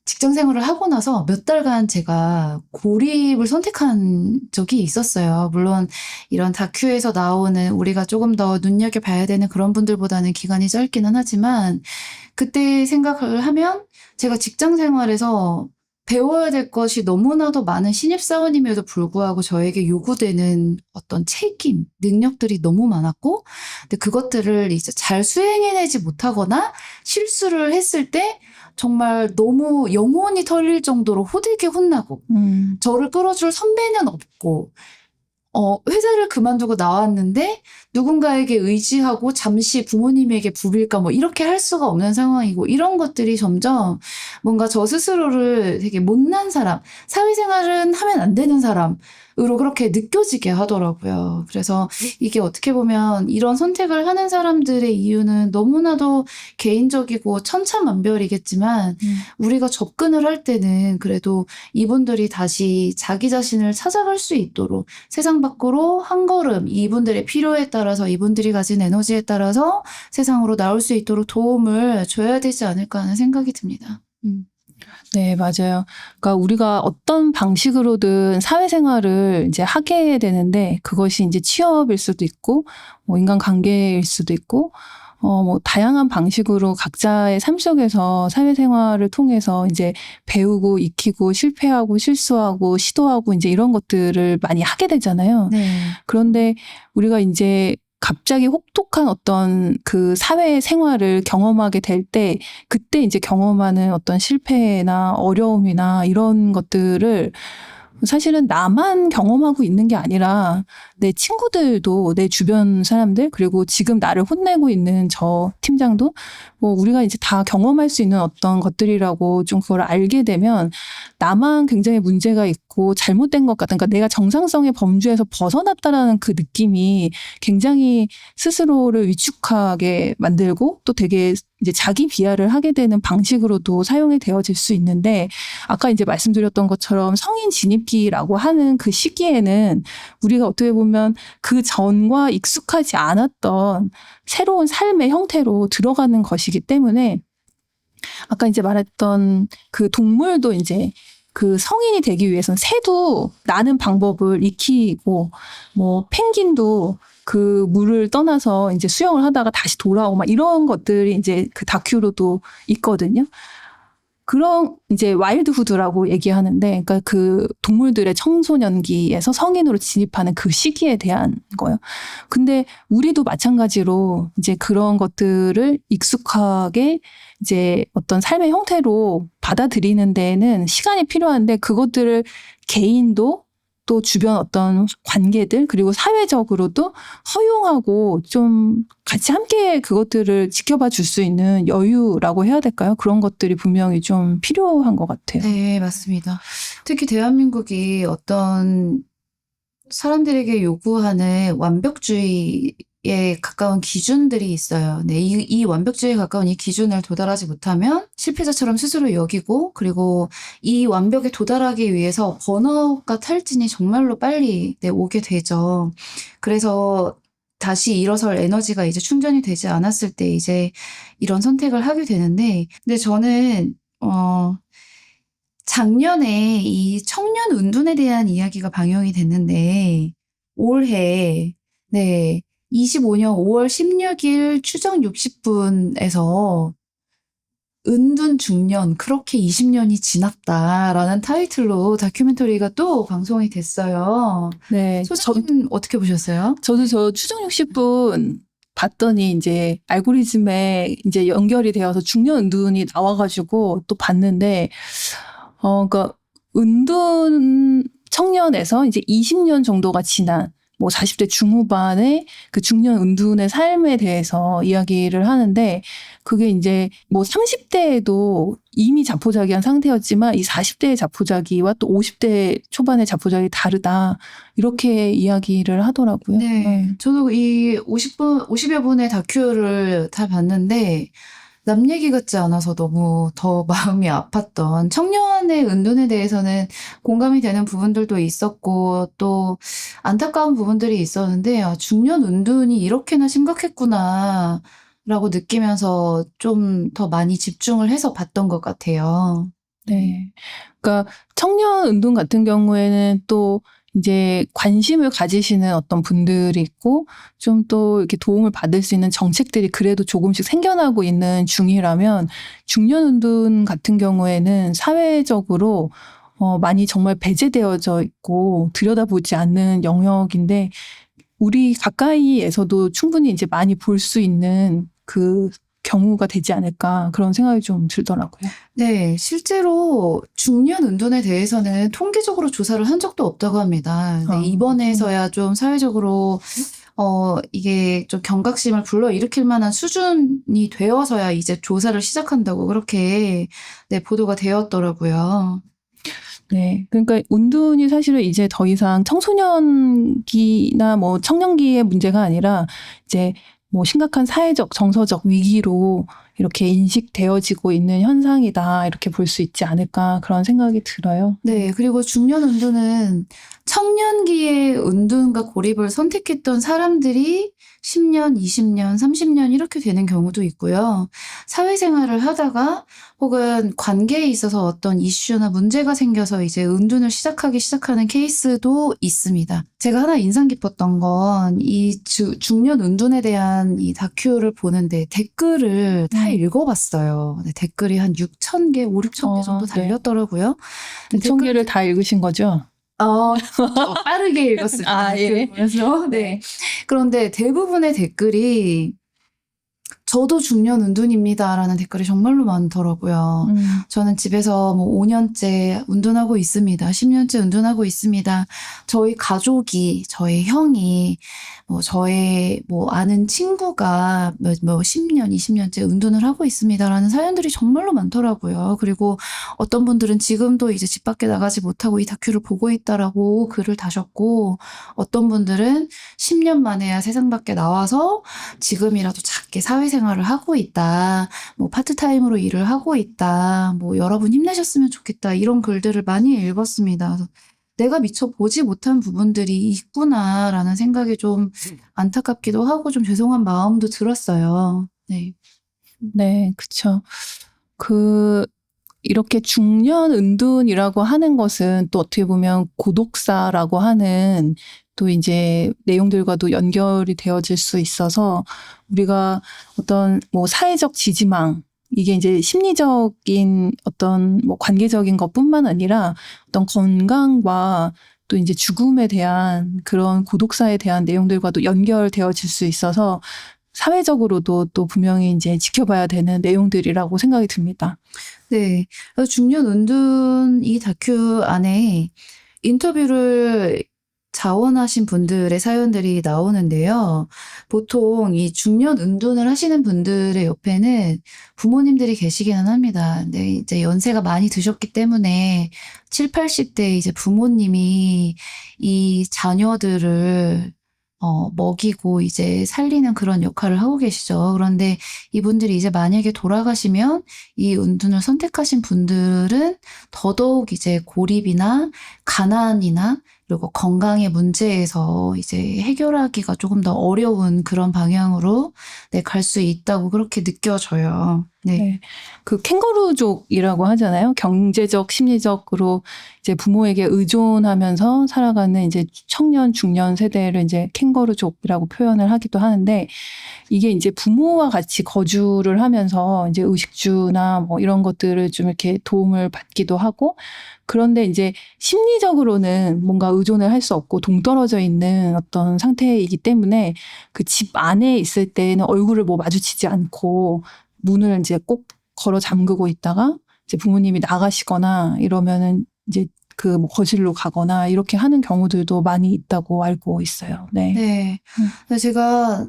Speaker 1: 직장 생활을 하고 나서 몇 달간 제가 고립을 선택한 적이 있었어요. 물론 이런 다큐에서 나오는 우리가 조금 더 눈여겨봐야 되는 그런 분들보다는 기간이 짧기는 하지만, 그때 생각을 하면 제가 직장 생활에서 배워야 될 것이 너무나도 많은 신입사원임에도 불구하고 저에게 요구되는 어떤 책임, 능력들이 너무 많았고, 근데 그것들을 이제 잘 수행해내지 못하거나 실수를 했을 때 정말 너무 영혼이 털릴 정도로 호되게 혼나고, 저를 끌어줄 선배는 없고, 회사를 그만두고 나왔는데 누군가에게 의지하고 잠시 부모님에게 부빌까 뭐 이렇게 할 수가 없는 상황이고, 이런 것들이 점점 뭔가 저 스스로를 되게 못난 사람, 사회생활은 하면 안 되는 사람으로 그렇게 느껴지게 하더라고요. 그래서 이게 어떻게 보면 이런 선택을 하는 사람들의 이유는 너무나도 개인적이고 천차만별이겠지만, 우리가 접근을 할 때는 그래도 이분들이 다시 자기 자신을 찾아갈 수 있도록 세상 밖으로 한 걸음, 이분들의 필요에 따라서, 이분들이 가진 에너지에 따라서 세상으로 나올 수 있도록 도움을 줘야 되지 않을까 하는 생각이 듭니다.
Speaker 2: 네, 맞아요. 그러니까 우리가 어떤 방식으로든 사회생활을 이제 하게 되는데, 그것이 이제 취업일 수도 있고, 뭐 인간관계일 수도 있고, 뭐 다양한 방식으로 각자의 삶 속에서 사회생활을 통해서 이제 배우고 익히고 실패하고 실수하고 시도하고 이제 이런 것들을 많이 하게 되잖아요.
Speaker 1: 네.
Speaker 2: 그런데 우리가 이제 갑자기 혹독한 어떤 그 사회 생활을 경험하게 될 때 그때 이제 경험하는 어떤 실패나 어려움이나 이런 것들을 사실은 나만 경험하고 있는 게 아니라 내 친구들도 내 주변 사람들 그리고 지금 나를 혼내고 있는 저 팀장도 뭐 우리가 이제 다 경험할 수 있는 어떤 것들이라고 좀 그걸 알게 되면 나만 굉장히 문제가 있고 잘못된 것 같다. 그러니까 내가 정상성의 범주에서 벗어났다라는 그 느낌이 굉장히 스스로를 위축하게 만들고 또 되게 이제 자기 비하를 하게 되는 방식으로도 사용이 되어질 수 있는데 아까 이제 말씀드렸던 것처럼 성인 진입기라고 하는 그 시기에는 우리가 어떻게 보면 그 전과 익숙하지 않았던 새로운 삶의 형태로 들어가는 것이기 때문에 아까 이제 말했던 그 동물도 이제 그 성인이 되기 위해서는 새도 나는 방법을 익히고 뭐 펭귄도 그 물을 떠나서 이제 수영을 하다가 다시 돌아오고 막 이런 것들이 이제 그 다큐로도 있거든요. 그런 이제 와일드후드라고 얘기하는데, 그러니까 그 동물들의 청소년기에서 성인으로 진입하는 그 시기에 대한 거예요. 근데 우리도 마찬가지로 이제 그런 것들을 익숙하게 이제 어떤 삶의 형태로 받아들이는 데에는 시간이 필요한데 그것들을 개인도 또 주변 어떤 관계들 그리고 사회적으로도 허용하고 좀 같이 함께 그것들을 지켜봐 줄 수 있는 여유라고 해야 될까요? 그런 것들이 분명히 좀 필요한 것 같아요.
Speaker 1: 네, 맞습니다. 특히 대한민국이 어떤 사람들에게 요구하는 완벽주의에 가까운 기준들이 있어요. 네, 이 완벽주의에 가까운 이 기준을 도달하지 못하면 실패자처럼 스스로 여기고, 그리고 이 완벽에 도달하기 위해서 번아웃과 탈진이 정말로 빨리 오게 되죠. 그래서 다시 일어설 에너지가 이제 충전이 되지 않았을 때 이제 이런 선택을 하게 되는데, 근데 저는 작년에 이 청년 운둔에 대한 이야기가 방영이 됐는데 올해 25년 5월 16일 추정 60분에서 은둔 중년 그렇게 20년이 지났다라는 타이틀로 다큐멘터리가 또 방송이 됐어요.
Speaker 2: 네,
Speaker 1: 소장님 어떻게 보셨어요?
Speaker 2: 저도 저 추정 60분 봤더니 이제 알고리즘에 이제 연결이 되어서 중년 은둔이 나와가지고 또 봤는데, 그러니까 은둔 청년에서 이제 20년 정도가 지난 뭐 40대 중후반의 그 중년 은둔의 삶에 대해서 이야기를 하는데 그게 이제 뭐 30대에도 이미 자포자기한 상태였지만 이 40대의 자포자기와 또 50대 초반의 자포자기 다르다 이렇게 이야기를 하더라고요.
Speaker 1: 네, 저도 이 50여 분의 다큐를 다 봤는데 남 얘기 같지 않아서 너무 더 마음이 아팠던 청년의 은둔에 대해서는 공감이 되는 부분들도 있었고 또 안타까운 부분들이 있었는데 중년 은둔이 이렇게나 심각했구나 라고 느끼면서 좀 더 많이 집중을 해서 봤던 것 같아요.
Speaker 2: 네. 그러니까 청년 은둔 같은 경우에는 또 이제 관심을 가지시는 어떤 분들이 있고 좀 또 이렇게 도움을 받을 수 있는 정책들이 그래도 조금씩 생겨나고 있는 중이라면 중년 은둔 같은 경우에는 사회적으로 많이 정말 배제되어져 있고 들여다보지 않는 영역인데 우리 가까이에서도 충분히 이제 많이 볼 수 있는 그 경우가 되지 않을까 그런 생각이 좀 들더라고요.
Speaker 1: 네, 실제로 중년 은둔에 대해서는 통계적으로 조사를 한 적도 없다고 합니다. 네, 이번에서야 좀 사회적으로 이게 좀 경각심을 불러일으킬 만한 수준이 되어서야 이제 조사를 시작한다고 그렇게 보도가 되었더라고요.
Speaker 2: 네. 그러니까 은둔이 사실은 이제 더 이상 청소년기나 뭐 청년기의 문제가 아니라 이제 뭐 심각한 사회적, 정서적 위기로 이렇게 인식되어지고 있는 현상이다. 이렇게 볼 수 있지 않을까 그런 생각이 들어요.
Speaker 1: 네, 그리고 중년 은둔은 청년기에 은둔과 고립을 선택했던 사람들이 10년, 20년, 30년 이렇게 되는 경우도 있고요. 사회생활을 하다가 혹은 관계에 있어서 어떤 이슈나 문제가 생겨서 이제 은둔을 시작하는 케이스도 있습니다. 제가 하나 인상 깊었던 건 이 중년 은둔에 대한 이 다큐를 보는데 댓글을 다 읽어봤어요. 네, 댓글이 한 6,000개, 5, 6,000개 정도
Speaker 2: 네.
Speaker 1: 달렸더라고요.
Speaker 2: 6,000개를 다 읽으신 거죠?
Speaker 1: 빠르게 읽었습니다.
Speaker 2: 예.
Speaker 1: 그래서 네. 그런데 대부분의 댓글이 저도 중년 은둔입니다라는 댓글이 정말로 많더라고요. 저는 집에서 뭐 5년째 은둔하고 있습니다. 10년째 은둔하고 있습니다. 저희 가족이, 저희 형이, 뭐 저의 뭐 아는 친구가 뭐 10년, 20년째 은둔을 하고 있습니다라는 사연들이 정말로 많더라고요. 그리고 어떤 분들은 지금도 이제 집 밖에 나가지 못하고 이 다큐를 보고 있다라고 글을 다셨고, 어떤 분들은 10년 만에야 세상 밖에 나와서 지금이라도 작게 사회생활을 하고 있다. 뭐 파트타임으로 일을 하고 있다. 뭐 여러분 힘내셨으면 좋겠다. 이런 글들을 많이 읽었습니다. 그래서 내가 미처 보지 못한 부분들이 있구나라는 생각이 좀 안타깝기도 하고 좀 죄송한 마음도 들었어요. 네.
Speaker 2: 네, 그쵸. 이렇게 중년 은둔이라고 하는 것은 또 어떻게 보면 고독사라고 하는 또 이제 내용들과도 연결이 되어질 수 있어서 우리가 어떤 뭐 사회적 지지망, 이게 이제 심리적인 어떤 뭐 관계적인 것뿐만 아니라 어떤 건강과 또 이제 죽음에 대한 그런 고독사에 대한 내용들과도 연결되어질 수 있어서 사회적으로도 또 분명히 이제 지켜봐야 되는 내용들이라고 생각이 듭니다.
Speaker 1: 네. 그래서 중년 은둔 이 다큐 안에 인터뷰를 자원하신 분들의 사연들이 나오는데요. 보통 이 중년 은둔을 하시는 분들의 옆에는 부모님들이 계시기는 합니다. 근데 이제 연세가 많이 드셨기 때문에 7, 80대 이제 부모님이 이 자녀들을 먹이고 이제 살리는 그런 역할을 하고 계시죠. 그런데 이분들이 이제 만약에 돌아가시면 이 은둔을 선택하신 분들은 더더욱 이제 고립이나 가난이나 그리고 건강의 문제에서 이제 해결하기가 조금 더 어려운 그런 방향으로 네, 갈 수 있다고 그렇게 느껴져요. 네.
Speaker 2: 네. 그 캥거루족이라고 하잖아요. 경제적, 심리적으로 이제 부모에게 의존하면서 살아가는 이제 청년, 중년 세대를 이제 캥거루족이라고 표현을 하기도 하는데 이게 이제 부모와 같이 거주를 하면서 이제 의식주나 뭐 이런 것들을 좀 이렇게 도움을 받기도 하고 그런데 이제 심리적으로는 뭔가 의존을 할 수 없고 동떨어져 있는 어떤 상태이기 때문에 그 집 안에 있을 때는 얼굴을 뭐 마주치지 않고 문을 이제 꼭 걸어 잠그고 있다가 이제 부모님이 나가시거나 이러면은 이제 그 뭐 거실로 가거나 이렇게 하는 경우들도 많이 있다고 알고 있어요. 네.
Speaker 1: 네. 근데 제가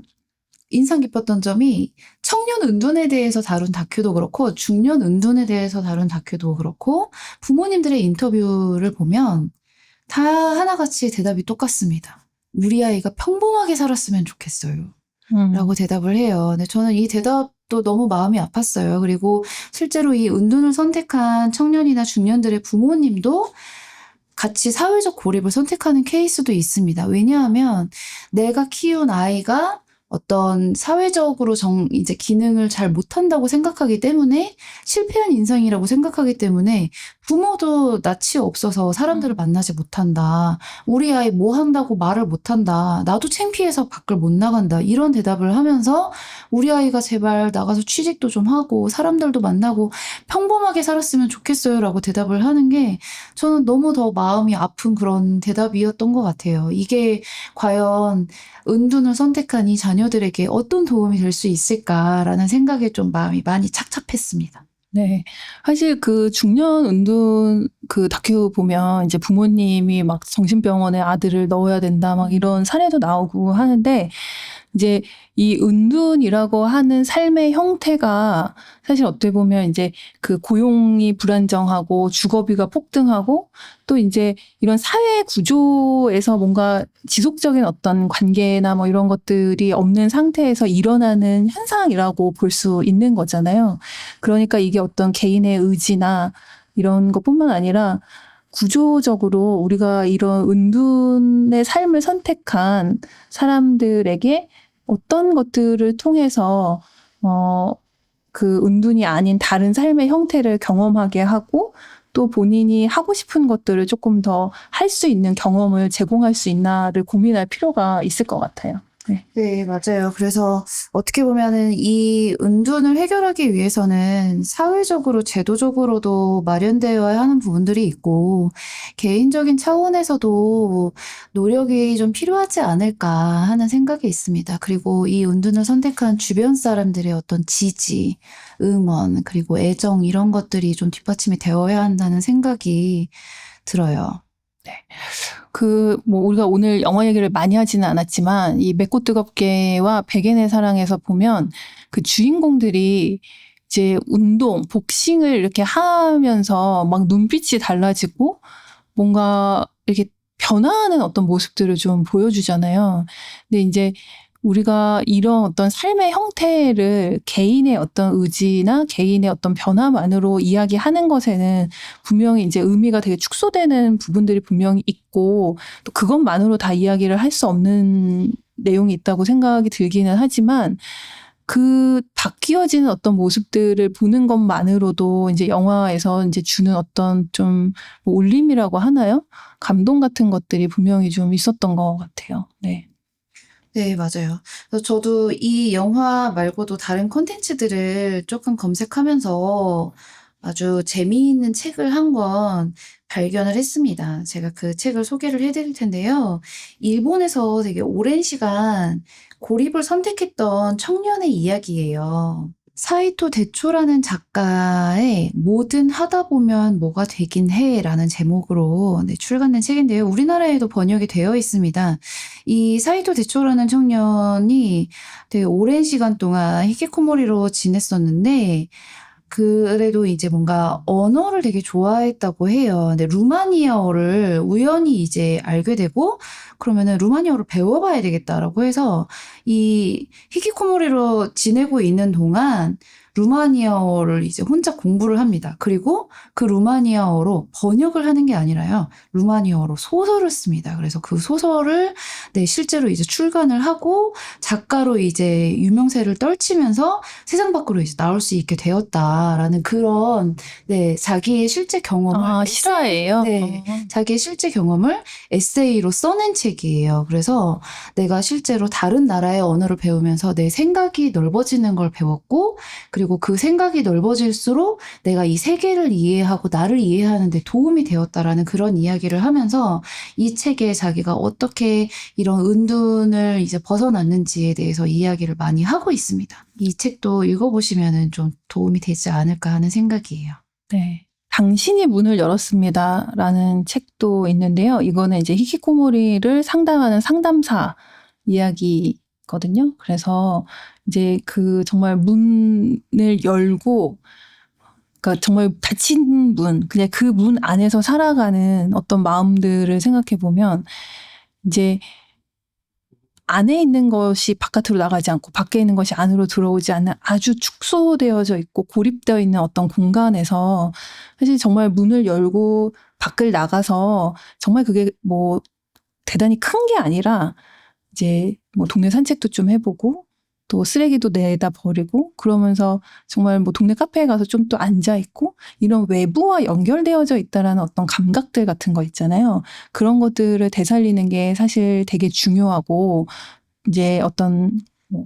Speaker 1: 인상 깊었던 점이 청년 은둔에 대해서 다룬 다큐도 그렇고 중년 은둔에 대해서 다룬 다큐도 그렇고 부모님들의 인터뷰를 보면 다 하나같이 대답이 똑같습니다. 우리 아이가 평범하게 살았으면 좋겠어요. 라고 대답을 해요. 근데 저는 이 대답도 너무 마음이 아팠어요. 그리고 실제로 이 은둔을 선택한 청년이나 중년들의 부모님도 같이 사회적 고립을 선택하는 케이스도 있습니다. 왜냐하면 내가 키운 아이가 어떤 사회적으로 이제 기능을 잘 못한다고 생각하기 때문에 실패한 인생이라고 생각하기 때문에 부모도 낯이 없어서 사람들을 만나지 못한다. 우리 아이 뭐 한다고 말을 못한다. 나도 창피해서 밖을 못 나간다. 이런 대답을 하면서 우리 아이가 제발 나가서 취직도 좀 하고 사람들도 만나고 평범하게 살았으면 좋겠어요 라고 대답을 하는 게 저는 너무 더 마음이 아픈 그런 대답이었던 것 같아요. 이게 과연 은둔을 선택한 이 자녀들에게 어떤 도움이 될 수 있을까라는 생각에 좀 마음이 많이 착잡했습니다.
Speaker 2: 네. 사실 그 중년 은둔 그 다큐 보면 이제 부모님이 막 정신병원에 아들을 넣어야 된다 막 이런 사례도 나오고 하는데 이제 이 은둔이라고 하는 삶의 형태가 사실 어떻게 보면 이제 그 고용이 불안정하고 주거비가 폭등하고 또 이제 이런 사회 구조에서 뭔가 지속적인 어떤 관계나 뭐 이런 것들이 없는 상태에서 일어나는 현상이라고 볼 수 있는 거잖아요. 그러니까 이게 어떤 개인의 의지나 이런 것뿐만 아니라 구조적으로 우리가 이런 은둔의 삶을 선택한 사람들에게 어떤 것들을 통해서 그 은둔이 아닌 다른 삶의 형태를 경험하게 하고 또 본인이 하고 싶은 것들을 조금 더 할 수 있는 경험을 제공할 수 있나를 고민할 필요가 있을 것 같아요. 네.
Speaker 1: 네, 맞아요. 그래서 어떻게 보면은 이 은둔을 해결하기 위해서는 사회적으로, 제도적으로도 마련되어야 하는 부분들이 있고, 개인적인 차원에서도 노력이 좀 필요하지 않을까 하는 생각이 있습니다. 그리고 이 은둔을 선택한 주변 사람들의 어떤 지지, 응원, 그리고 애정, 이런 것들이 좀 뒷받침이 되어야 한다는 생각이 들어요.
Speaker 2: 우리가 오늘 영화 얘기를 많이 하지는 않았지만, 이 맵고 뜨겁게와 백엔의 사랑에서 보면 그 주인공들이 이제 운동, 복싱을 이렇게 하면서 막 눈빛이 달라지고 뭔가 이렇게 변화하는 어떤 모습들을 좀 보여주잖아요. 근데 이제 우리가 이런 어떤 삶의 형태를 개인의 어떤 의지나 개인의 어떤 변화만으로 이야기하는 것에는 분명히 이제 의미가 되게 축소되는 부분들이 분명히 있고 또 그것만으로 다 이야기를 할 수 없는 내용이 있다고 생각이 들기는 하지만 그 바뀌어지는 어떤 모습들을 보는 것만으로도 이제 영화에서 이제 주는 어떤 좀뭐 울림이라고 하나요? 감동 같은 것들이 분명히 좀 있었던 것 같아요. 네.
Speaker 1: 네, 맞아요. 그래서 저도 이 영화 말고도 다른 콘텐츠들을 조금 검색하면서 아주 재미있는 책을 한 권 발견을 했습니다. 제가 그 책을 소개를 해드릴 텐데요. 일본에서 되게 오랜 시간 고립을 선택했던 청년의 이야기예요. 사이토 대초라는 작가의 뭐든 하다 보면 뭐가 되긴 해라는 제목으로 출간된 책인데요. 우리나라에도 번역이 되어 있습니다. 이 사이토 대초라는 청년이 되게 오랜 시간 동안 히키코모리로 지냈었는데 그래도 이제 뭔가 언어를 되게 좋아했다고 해요. 근데 루마니아어를 우연히 이제 알게 되고 그러면은 루마니아어를 배워봐야 되겠다라고 해서 이 히키코모리로 지내고 있는 동안 루마니아어를 이제 혼자 공부를 합니다. 그리고 그 루마니아어로 번역을 하는 게 아니라요. 루마니아어로 소설을 씁니다. 그래서 그 소설을 실제로 이제 출간을 하고 작가로 이제 유명세를 떨치면서 세상 밖으로 이제 나올 수 있게 되었다라는 그런 자기의 실제 경험을
Speaker 2: 실화예요?
Speaker 1: 자기의 실제 경험을 에세이로 써낸 책이에요. 그래서 내가 실제로 다른 나라의 언어를 배우면서 내 생각이 넓어지는 걸 배웠고 그리고 그 생각이 넓어질수록 내가 이 세계를 이해하고 나를 이해하는 데 도움이 되었다라는 그런 이야기를 하면서 이 책에 자기가 어떻게 이런 은둔을 이제 벗어났는지에 대해서 이야기를 많이 하고 있습니다. 이 책도 읽어보시면 좀 도움이 되지 않을까 하는 생각이에요.
Speaker 2: 네. 당신이 문을 열었습니다라는 책도 있는데요. 이거는 이제 히키코모리를 상담하는 상담사 이야기거든요. 그래서 이제 그 정말 문을 열고 그러니까 정말 닫힌 문, 그냥 그 문 안에서 살아가는 어떤 마음들을 생각해 보면 이제 안에 있는 것이 바깥으로 나가지 않고 밖에 있는 것이 안으로 들어오지 않는 아주 축소되어져 있고 고립되어 있는 어떤 공간에서 사실 정말 문을 열고 밖을 나가서 정말 그게 뭐 대단히 큰 게 아니라 이제 뭐 동네 산책도 좀 해보고 또 쓰레기도 내다 버리고 그러면서 정말 뭐 동네 카페에 가서 좀 또 앉아 있고 이런 외부와 연결되어져 있다라는 어떤 감각들 같은 거 있잖아요. 그런 것들을 되살리는 게 사실 되게 중요하고 이제 어떤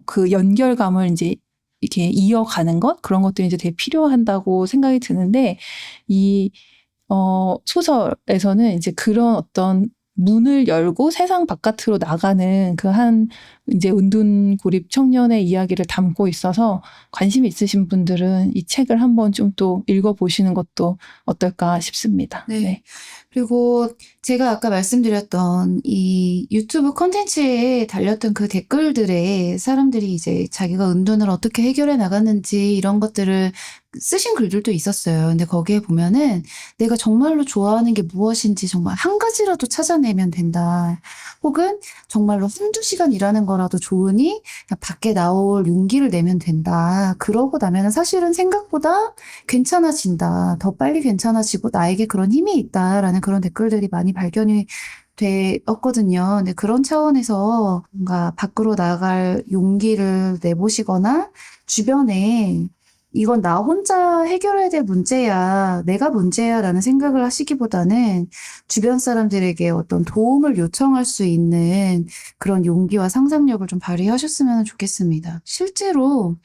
Speaker 2: 그 연결감을 이제 이렇게 이어가는 것 그런 것들이 이제 되게 필요한다고 생각이 드는데 이 소설에서는 이제 그런 어떤 문을 열고 세상 바깥으로 나가는 그 한 이제 은둔 고립 청년의 이야기를 담고 있어서 관심 있으신 분들은 이 책을 한번 좀 또 읽어보시는 것도 어떨까 싶습니다.
Speaker 1: 네. 그리고 제가 아까 말씀드렸던 이 유튜브 콘텐츠에 달렸던 그 댓글들에 사람들이 이제 자기가 은둔을 어떻게 해결해 나갔는지 이런 것들을 쓰신 글들도 있었어요. 근데 거기에 보면은 내가 정말로 좋아하는 게 무엇인지 정말 한 가지라도 찾아내면 된다. 혹은 정말로 한두 시간 일하는 거라도 좋으니 그냥 밖에 나올 용기를 내면 된다. 그러고 나면 사실은 생각보다 괜찮아진다. 더 빨리 괜찮아지고 나에게 그런 힘이 있다라는 그런 댓글들이 많이 발견이 되었거든요. 근데 그런 차원에서 뭔가 밖으로 나갈 용기를 내보시거나 주변에 이건 나 혼자 해결해야 될 문제야, 내가 문제야 라는 생각을 하시기보다는 주변 사람들에게 어떤 도움을 요청할 수 있는 그런 용기와 상상력을 좀 발휘하셨으면 좋겠습니다. 실제로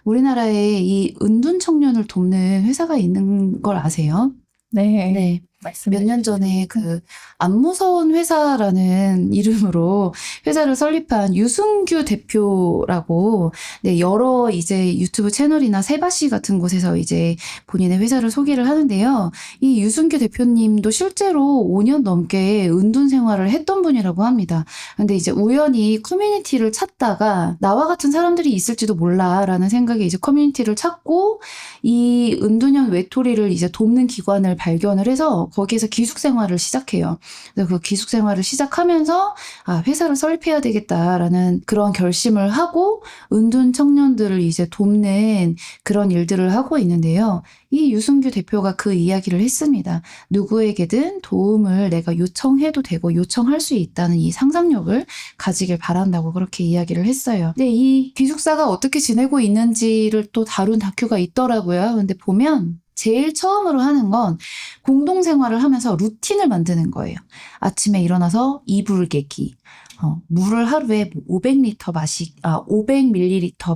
Speaker 1: 우리나라에 이 은둔 청년을 돕는 회사가 있는 걸 아세요?
Speaker 2: 네.
Speaker 1: 네.
Speaker 2: 말씀해
Speaker 1: 몇 년
Speaker 2: 주시죠.
Speaker 1: 전에 그 안 무서운 회사라는 이름으로 회사를 설립한 유승규 대표라고 네, 여러 이제 유튜브 채널이나 세바시 같은 곳에서 이제 본인의 회사를 소개를 하는데요. 이 유승규 대표님도 실제로 5년 넘게 은둔 생활을 했던 분이라고 합니다. 근데 이제 우연히 커뮤니티를 찾다가 나와 같은 사람들이 있을지도 몰라라는 생각에 이제 커뮤니티를 찾고 이 은둔형 외톨이를 이제 돕는 기관을 발견을 해서 거기에서 기숙 생활을 시작해요. 그래서 그 기숙 생활을 시작하면서 회사를 설립해야 되겠다라는 그런 결심을 하고 은둔 청년들을 이제 돕는 그런 일들을 하고 있는데요. 이 유승규 대표가 그 이야기를 했습니다. 누구에게든 도움을 내가 요청해도 되고 요청할 수 있다는 이 상상력을 가지길 바란다고 그렇게 이야기를 했어요. 근데 이 기숙사가 어떻게 지내고 있는지를 또 다룬 다큐가 있더라고요. 근데 보면 제일 처음으로 하는 건 공동생활을 하면서 루틴을 만드는 거예요. 아침에 일어나서 이불 개기, 물을 하루에 500ml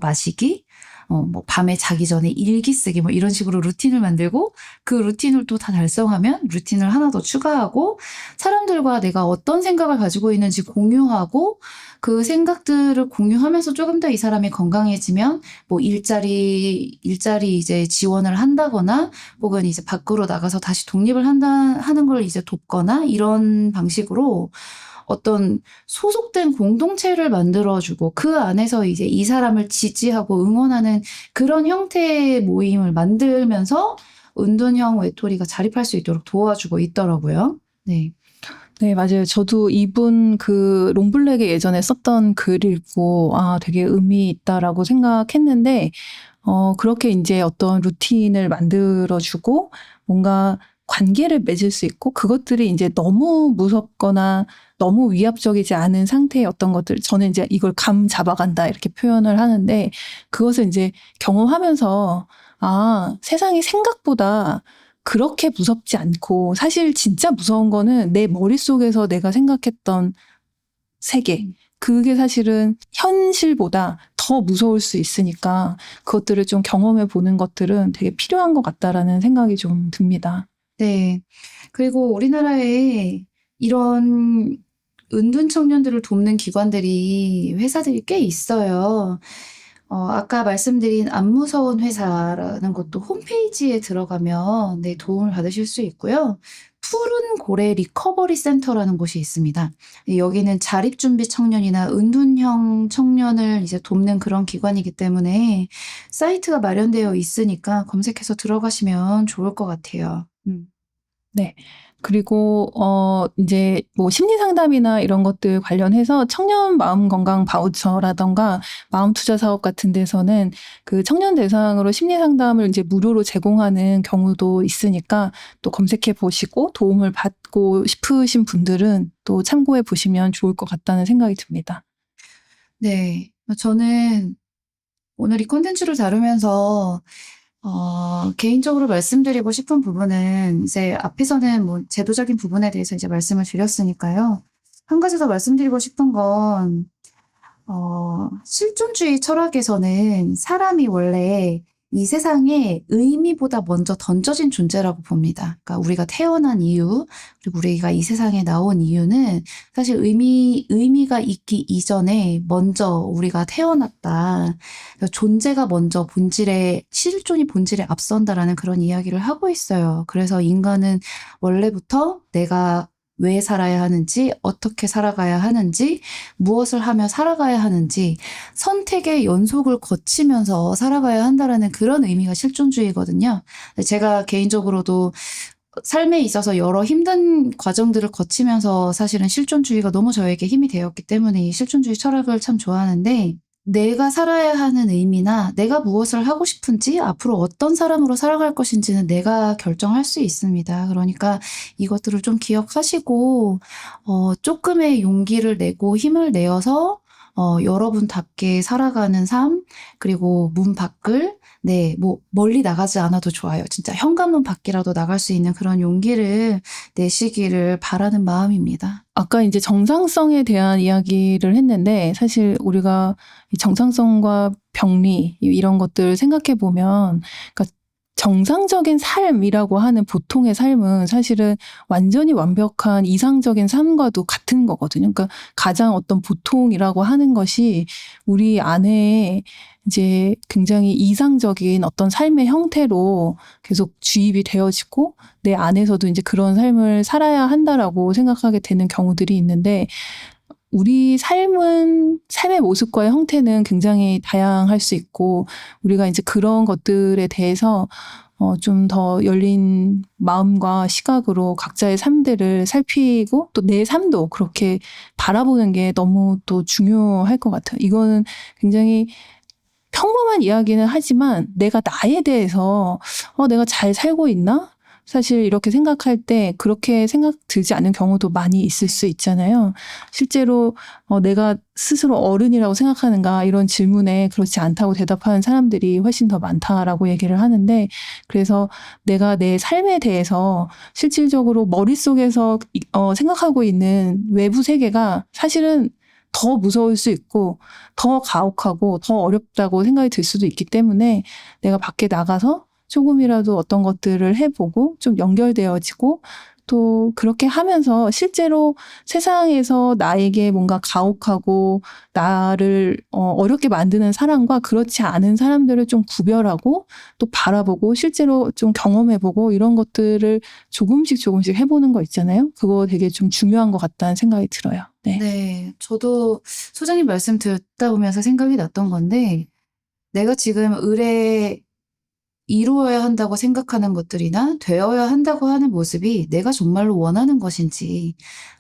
Speaker 1: 마시기, 뭐 밤에 자기 전에 일기 쓰기 뭐 이런 식으로 루틴을 만들고 그 루틴을 또 다 달성하면 루틴을 하나 더 추가하고 사람들과 내가 어떤 생각을 가지고 있는지 공유하고 그 생각들을 공유하면서 조금 더 이 사람이 건강해지면 뭐 일자리 이제 지원을 한다거나 혹은 이제 밖으로 나가서 다시 독립을 하는 걸 이제 돕거나 이런 방식으로 어떤 소속된 공동체를 만들어주고 그 안에서 이제 이 사람을 지지하고 응원하는 그런 형태의 모임을 만들면서 은둔형 외톨이가 자립할 수 있도록 도와주고 있더라고요. 네.
Speaker 2: 네, 맞아요. 저도 이분 그 롱블랙에 예전에 썼던 글 읽고 되게 의미 있다라고 생각했는데 그렇게 이제 어떤 루틴을 만들어주고 뭔가 관계를 맺을 수 있고 그것들이 이제 너무 무섭거나 너무 위압적이지 않은 상태의 어떤 것들, 저는 이제 이걸 감 잡아간다 이렇게 표현을 하는데 그것을 이제 경험하면서 세상이 생각보다 그렇게 무섭지 않고 사실 진짜 무서운 거는 내 머릿속에서 내가 생각했던 세계, 그게 사실은 현실보다 더 무서울 수 있으니까 그것들을 좀 경험해 보는 것들은 되게 필요한 것 같다라는 생각이 좀 듭니다.
Speaker 1: 네. 그리고 우리나라에 이런 은둔 청년들을 돕는 기관들이, 회사들이 꽤 있어요. 아까 말씀드린 안 무서운 회사라는 것도 홈페이지에 들어가면 네, 도움을 받으실 수 있고요. 푸른 고래 리커버리 센터라는 곳이 있습니다. 여기는 자립준비 청년이나 은둔형 청년을 이제 돕는 그런 기관이기 때문에 사이트가 마련되어 있으니까 검색해서 들어가시면 좋을 것 같아요.
Speaker 2: 네. 그리고 이제 뭐 심리 상담이나 이런 것들 관련해서 청년 마음 건강 바우처라던가 마음 투자 사업 같은 데서는 그 청년 대상으로 심리 상담을 이제 무료로 제공하는 경우도 있으니까 또 검색해 보시고 도움을 받고 싶으신 분들은 또 참고해 보시면 좋을 것 같다는 생각이 듭니다.
Speaker 1: 네. 저는 오늘 이 콘텐츠를 다루면서 개인적으로 말씀드리고 싶은 부분은 이제 앞에서는 뭐 제도적인 부분에 대해서 이제 말씀을 드렸으니까요. 한 가지 더 말씀드리고 싶은 건, 실존주의 철학에서는 사람이 원래 이 세상에 의미보다 먼저 던져진 존재라고 봅니다. 그러니까 우리가 태어난 이유, 그리고 우리가 이 세상에 나온 이유는 사실 의미가 있기 이전에 먼저 우리가 태어났다. 그러니까 존재가 먼저 실존이 본질에 앞선다라는 그런 이야기를 하고 있어요. 그래서 인간은 원래부터 내가 왜 살아야 하는지, 어떻게 살아가야 하는지, 무엇을 하며 살아가야 하는지 선택의 연속을 거치면서 살아가야 한다라는 그런 의미가 실존주의거든요. 제가 개인적으로도 삶에 있어서 여러 힘든 과정들을 거치면서 사실은 실존주의가 너무 저에게 힘이 되었기 때문에 이 실존주의 철학을 참 좋아하는데, 내가 살아야 하는 의미나 내가 무엇을 하고 싶은지 앞으로 어떤 사람으로 살아갈 것인지는 내가 결정할 수 있습니다. 그러니까 이것들을 좀 기억하시고 쪼끔의 용기를 내고 힘을 내어서 여러분답게 살아가는 삶 그리고 문 밖을 뭐 멀리 나가지 않아도 좋아요. 진짜 현관문 밖이라도 나갈 수 있는 그런 용기를 내시기를 바라는 마음입니다.
Speaker 2: 아까 이제 정상성에 대한 이야기를 했는데 사실 우리가 이 정상성과 병리 이런 것들을 생각해 보면 그러니까 정상적인 삶이라고 하는 보통의 삶은 사실은 완전히 완벽한 이상적인 삶과도 같은 거거든요. 그러니까 가장 어떤 보통이라고 하는 것이 우리 안에 이제 굉장히 이상적인 어떤 삶의 형태로 계속 주입이 되어지고 내 안에서도 이제 그런 삶을 살아야 한다라고 생각하게 되는 경우들이 있는데 우리 삶의 모습과의 형태는 굉장히 다양할 수 있고 우리가 이제 그런 것들에 대해서 좀 더 열린 마음과 시각으로 각자의 삶들을 살피고 또 내 삶도 그렇게 바라보는 게 너무 또 중요할 것 같아요. 이거는 굉장히 평범한 이야기는 하지만 내가 나에 대해서 내가 잘 살고 있나? 사실 이렇게 생각할 때 그렇게 생각 들지 않는 경우도 많이 있을 수 있잖아요. 실제로 내가 스스로 어른이라고 생각하는가 이런 질문에 그렇지 않다고 대답하는 사람들이 훨씬 더 많다라고 얘기를 하는데 그래서 내가 내 삶에 대해서 실질적으로 머릿속에서 생각하고 있는 외부 세계가 사실은 더 무서울 수 있고 더 가혹하고 더 어렵다고 생각이 들 수도 있기 때문에 내가 밖에 나가서 조금이라도 어떤 것들을 해보고 좀 연결되어지고 또 그렇게 하면서 실제로 세상에서 나에게 뭔가 가혹하고 나를 어렵게 만드는 사람과 그렇지 않은 사람들을 좀 구별하고 또 바라보고 실제로 좀 경험해보고 이런 것들을 조금씩 해보는 거 있잖아요. 그거 되게 좀 중요한 것 같다는 생각이 들어요. 네.
Speaker 1: 네. 저도 소장님 말씀 듣다 보면서 생각이 났던 건데 내가 지금 을에 이루어야 한다고 생각하는 것들이나 되어야 한다고 하는 모습이 내가 정말로 원하는 것인지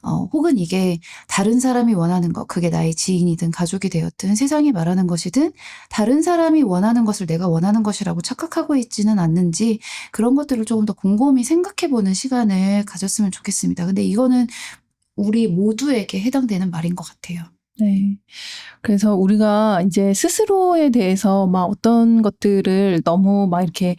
Speaker 1: 혹은 이게 다른 사람이 원하는 것 그게 나의 지인이든 가족이 되었든 세상이 말하는 것이든 다른 사람이 원하는 것을 내가 원하는 것이라고 착각하고 있지는 않는지 그런 것들을 조금 더 곰곰이 생각해 보는 시간을 가졌으면 좋겠습니다. 근데 이거는 우리 모두에게 해당되는 말인 것 같아요.
Speaker 2: 네. 그래서 우리가 이제 스스로에 대해서 막 어떤 것들을 너무 막 이렇게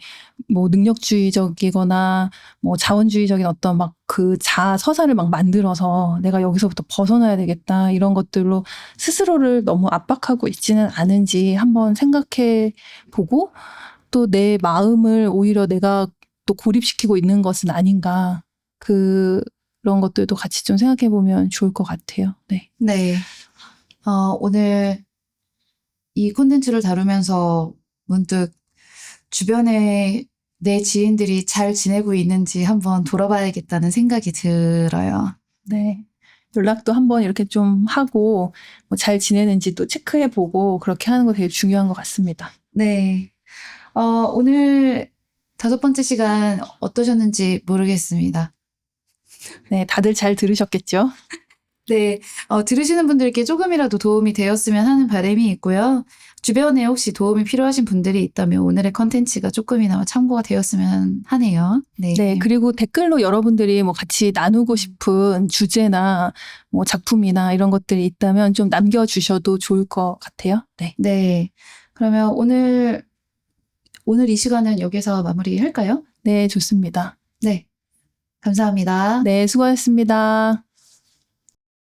Speaker 2: 뭐 능력주의적이거나 뭐 자원주의적인 어떤 막 그 자아 서사를 막 만들어서 내가 여기서부터 벗어나야 되겠다 이런 것들로 스스로를 너무 압박하고 있지는 않은지 한번 생각해 보고 또 내 마음을 오히려 내가 또 고립시키고 있는 것은 아닌가 그런 것들도 같이 좀 생각해 보면 좋을 것 같아요. 네.
Speaker 1: 네. 오늘 이 콘텐츠를 다루면서 문득 주변에 내 지인들이 잘 지내고 있는지 한번 돌아봐야겠다는 생각이 들어요.
Speaker 2: 네. 연락도 한번 이렇게 좀 하고 뭐 잘 지내는지 또 체크해 보고 그렇게 하는 거 되게 중요한 것 같습니다.
Speaker 1: 네. 오늘 5번째 시간 어떠셨는지 모르겠습니다.
Speaker 2: 네, 다들 잘 들으셨겠죠?
Speaker 1: 네. 들으시는 분들께 조금이라도 도움이 되었으면 하는 바람이 있고요. 주변에 혹시 도움이 필요하신 분들이 있다면 오늘의 컨텐츠가 조금이나마 참고가 되었으면 하네요. 네.
Speaker 2: 네, 그리고 댓글로 여러분들이 뭐 같이 나누고 싶은 주제나 뭐 작품이나 이런 것들이 있다면 좀 남겨주셔도 좋을 것 같아요. 네.
Speaker 1: 네. 그러면 오늘 이 시간은 여기서 마무리할까요?
Speaker 2: 네, 좋습니다.
Speaker 1: 네. 감사합니다.
Speaker 2: 네, 수고하셨습니다.